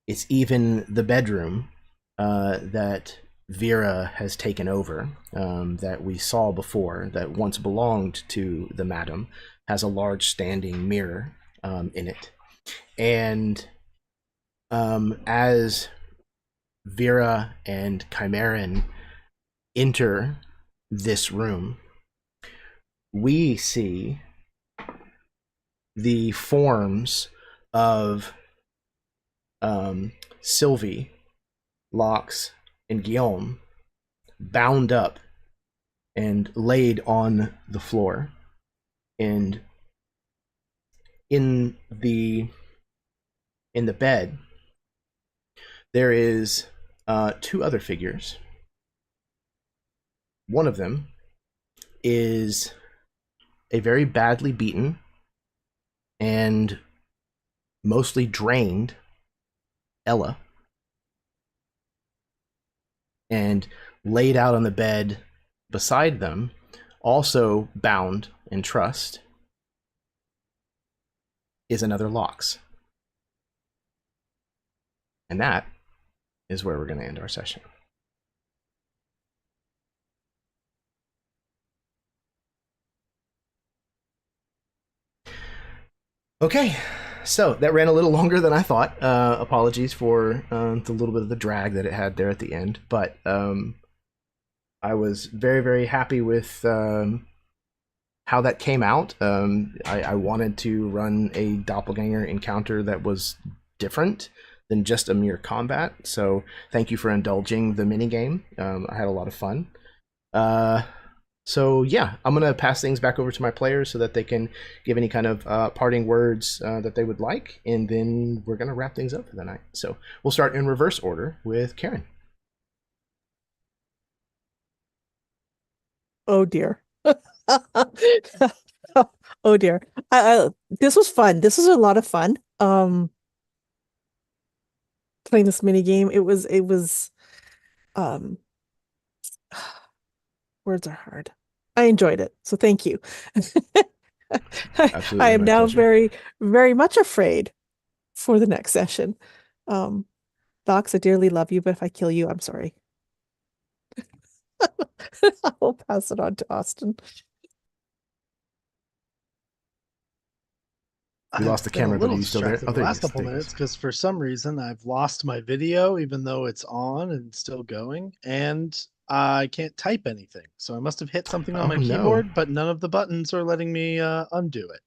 it's even the bedroom that Vera has taken over, that we saw before, that once belonged to the madam, has a large standing mirror in it. And as Vera and Chimeran enter this room, we see the forms of Sylvie, Locks, and Guillaume bound up and laid on the floor. And in the bed, there is 2 other figures. One of them is a very badly beaten and mostly drained Ella. And laid out on the bed beside them, also bound in trust, is another Locks. And that is where we're going to end our session. Okay, so that ran a little longer than I thought. Apologies for the little bit of the drag that it had there at the end, but I was very, very happy with how that came out. I wanted to run a doppelganger encounter that was different than just a mere combat, so thank you for indulging the minigame. I had a lot of fun. So yeah, I'm going to pass things back over to my players so that they can give any kind of parting words that they would like, and then we're going to wrap things up for the night. So we'll start in reverse order with Karen. Oh dear. Oh dear. This was fun. This was a lot of fun. Playing this mini game. It was words are hard. I enjoyed it. So thank you. Absolutely, I am my now pleasure. very, very much afraid for the next session. Docs, I dearly love you, but if I kill you, I'm sorry. I will pass it on to Austin. We lost the I've been camera, a but are little you still there? distracted Oh, the there he last is. couple There he minutes is. because for some reason I've lost my video, even though it's on and still going, and I can't type anything. So I must have hit something on Oh, my no. keyboard, but none of the buttons are letting me undo it.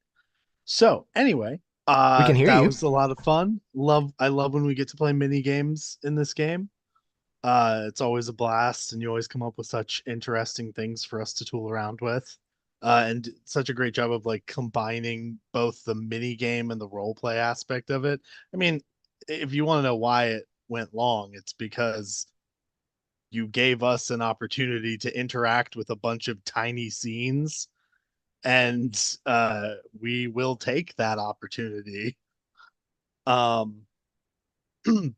So anyway, We can hear that you. was a lot of fun. I love when we get to play mini games in this game. It's always a blast, and you always come up with such interesting things for us to tool around with. And such a great job of like combining both the mini game and the role play aspect of it. I mean, if you want to know why it went long, it's because you gave us an opportunity to interact with a bunch of tiny scenes, and we will take that opportunity. Um,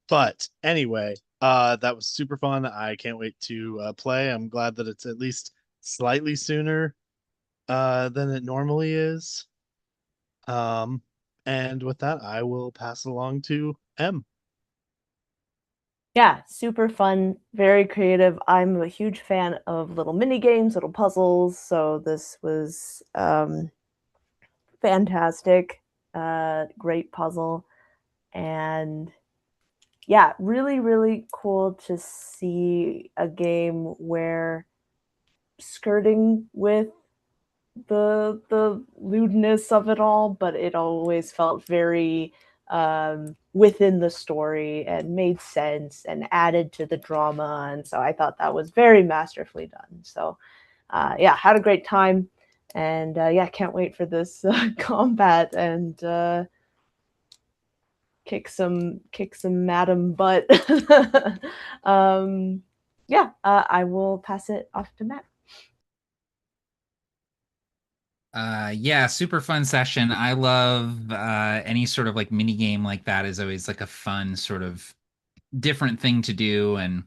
but anyway, that was super fun. I can't wait to play. I'm glad that it's at least slightly sooner than it normally is. Um, and with that, I will pass it along to M. Yeah, super fun, very creative. I'm a huge fan of little mini games, little puzzles, so this was fantastic. Great puzzle. And yeah, really, really cool to see a game where skirting with the lewdness of it all, but it always felt very within the story and made sense and added to the drama. And so I thought that was very masterfully done. So yeah, had a great time. And yeah, can't wait for this combat and kick some madam butt. Yeah, I will pass it off to Matt. Yeah, super fun session. I love any sort of like mini game like that is always like a fun sort of different thing to do. And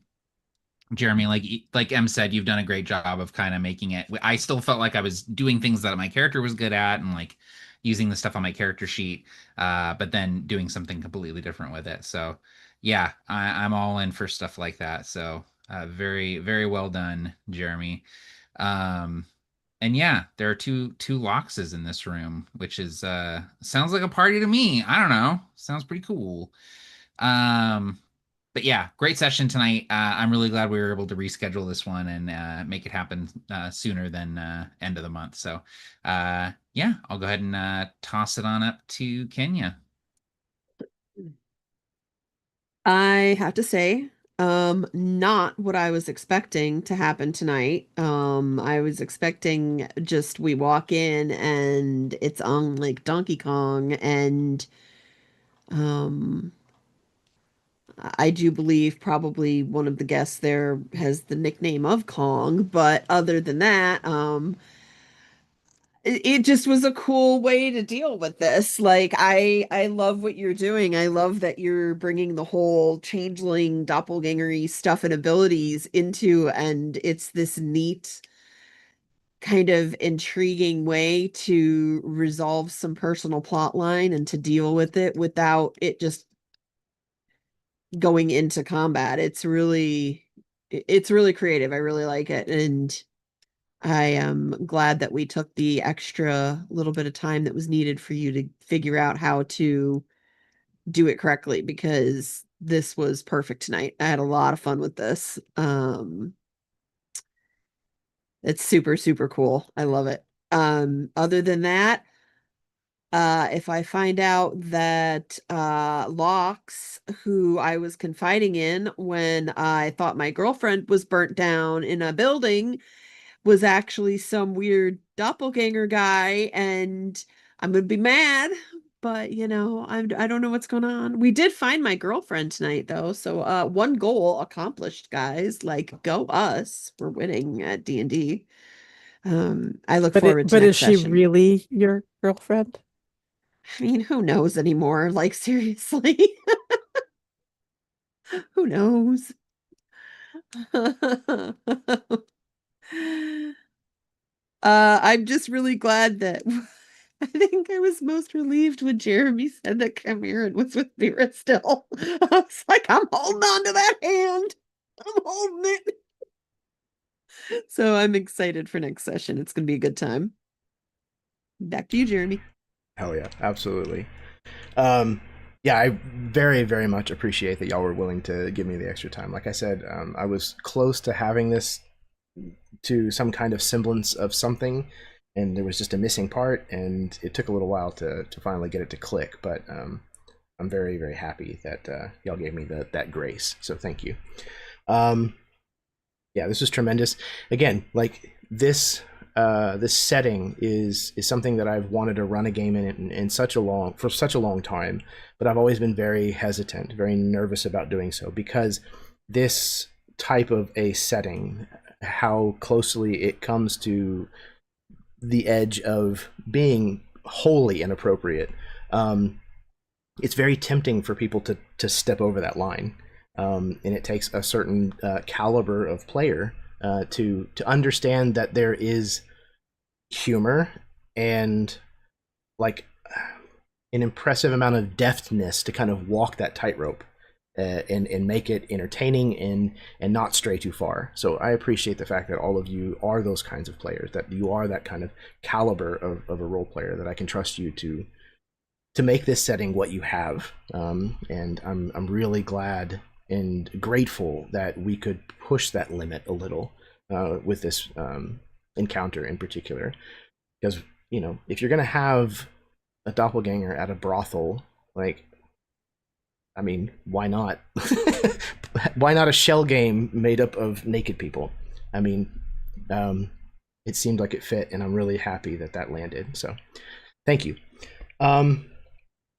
Jeremy, like Em said, you've done a great job of kind of making it. I still felt like I was doing things that my character was good at and like using the stuff on my character sheet, but then doing something completely different with it. So yeah, I'm all in for stuff like that. So very, very well done, Jeremy. Um, and yeah, there are two Loxes in this room, which is sounds like a party to me. I don't know. Sounds pretty cool. Um, but yeah, great session tonight. I'm really glad we were able to reschedule this one and make it happen sooner than end of the month. So yeah, I'll go ahead and toss it on up to Kenya. I have to say, not what I was expecting to happen tonight. I was expecting just we walk in and it's on like Donkey Kong and um I do believe probably one of the guests there has the nickname of Kong, but other than that, it just was a cool way to deal with this. Like I love what you're doing. I love that you're bringing the whole changeling doppelgangery stuff and abilities into, and it's this neat kind of intriguing way to resolve some personal plot line and to deal with it without it just going into combat. It's really creative. I really like it. And I am glad that we took the extra little bit of time that was needed for you to figure out how to do it correctly because this was perfect tonight. I had a lot of fun with this. It's super, super cool. I love it. Other than that, if I find out that Locks, who I was confiding in when I thought my girlfriend was burnt down in a building, was actually some weird doppelganger guy, and I'm gonna be mad, but I don't know what's going on. We did find my girlfriend tonight though, so one goal accomplished, guys. Like, go us. We're winning at D&D. I look forward to But is next she session. really your girlfriend? I mean, who knows anymore? Like, seriously. Who knows? I'm just really glad that I think I was most relieved when Jeremy said that Cameron was with Vera still. I was like, I'm holding on to that hand. I'm holding it. So I'm excited for next session. It's gonna be a good time. Back to you, Jeremy. Hell yeah, absolutely. Yeah, I very, very much appreciate that y'all were willing to give me the extra time. Like I said, I was close to having this to some kind of semblance of something, and there was just a missing part, and it took a little while to finally get it to click. But I'm very, very happy that y'all gave me that grace. So thank you. Yeah, this was tremendous. Again, like this setting is something that I've wanted to run a game in for such a long time, but I've always been very hesitant, very nervous about doing so because this type of a setting, how closely it comes to the edge of being wholly inappropriate, it's very tempting for people to step over that line, and it takes a certain caliber of player to understand that there is humor and like an impressive amount of deftness to kind of walk that tightrope and make it entertaining and not stray too far. So I appreciate the fact that all of you are those kinds of players, that you are that kind of caliber of a role player, that I can trust you to make this setting what you have. And I'm really glad and grateful that we could push that limit a little with this encounter in particular, because if you're gonna have a doppelganger at a brothel, like, I mean, why not? Why not a shell game made up of naked people? I mean, it seemed like it fit, and I'm really happy that that landed. So, thank you.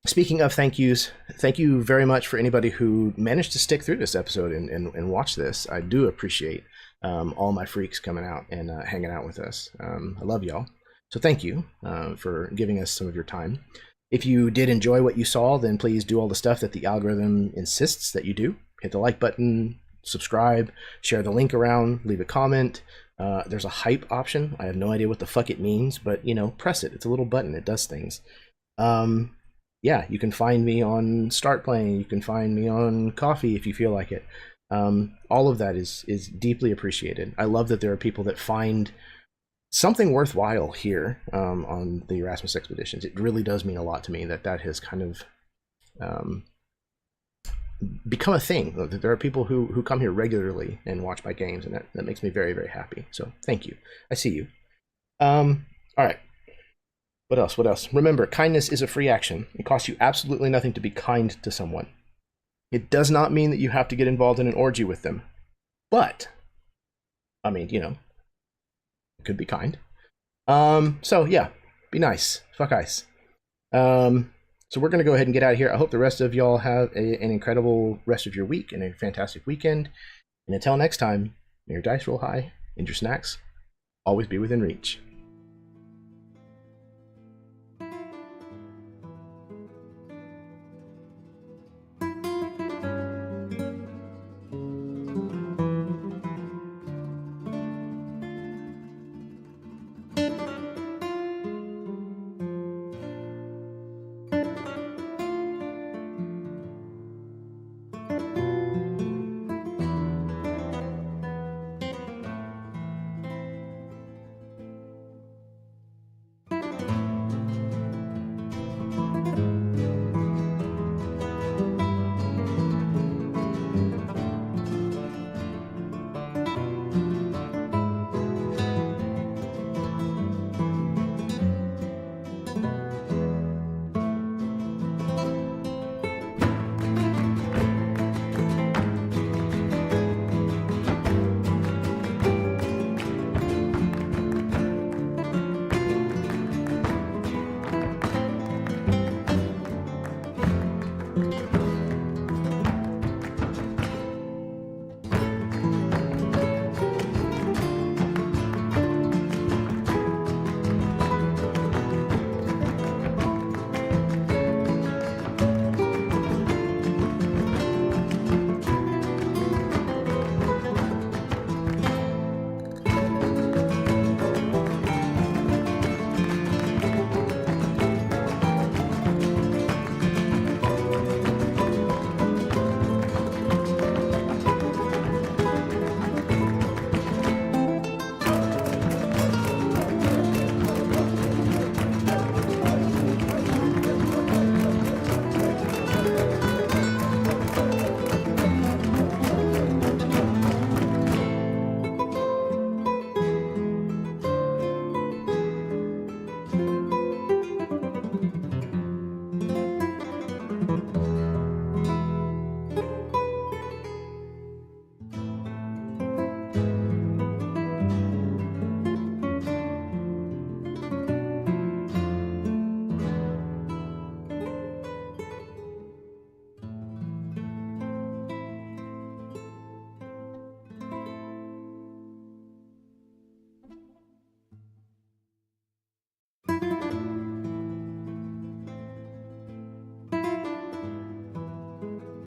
Speaking of thank yous, thank you very much for anybody who managed to stick through this episode and watch this. I do appreciate all my freaks coming out and hanging out with us. I love y'all. So thank you for giving us some of your time. If you did enjoy what you saw, then please do all the stuff that the algorithm insists that you do. Hit the like button, subscribe, share the link around, leave a comment. There's a hype option. I have no idea what the fuck it means, but press it. It's a little button. It does things. Yeah, you can find me on Start Playing. You can find me on Coffee if you feel like it. All of that is deeply appreciated. I love that there are people that find something worthwhile here on the Erasmus Expeditions. It really does mean a lot to me that has kind of become a thing. That there are people who come here regularly and watch my games, and that makes me very, very happy. So thank you. I see you. All right. What else? Remember, kindness is a free action. It costs you absolutely nothing to be kind to someone. It does not mean that you have to get involved in an orgy with them. But, I mean, it could be kind. So yeah, be nice. Fuck ice. So we're going to go ahead and get out of here. I hope the rest of y'all have an incredible rest of your week and a fantastic weekend. And until next time, may your dice roll high and your snacks always be within reach.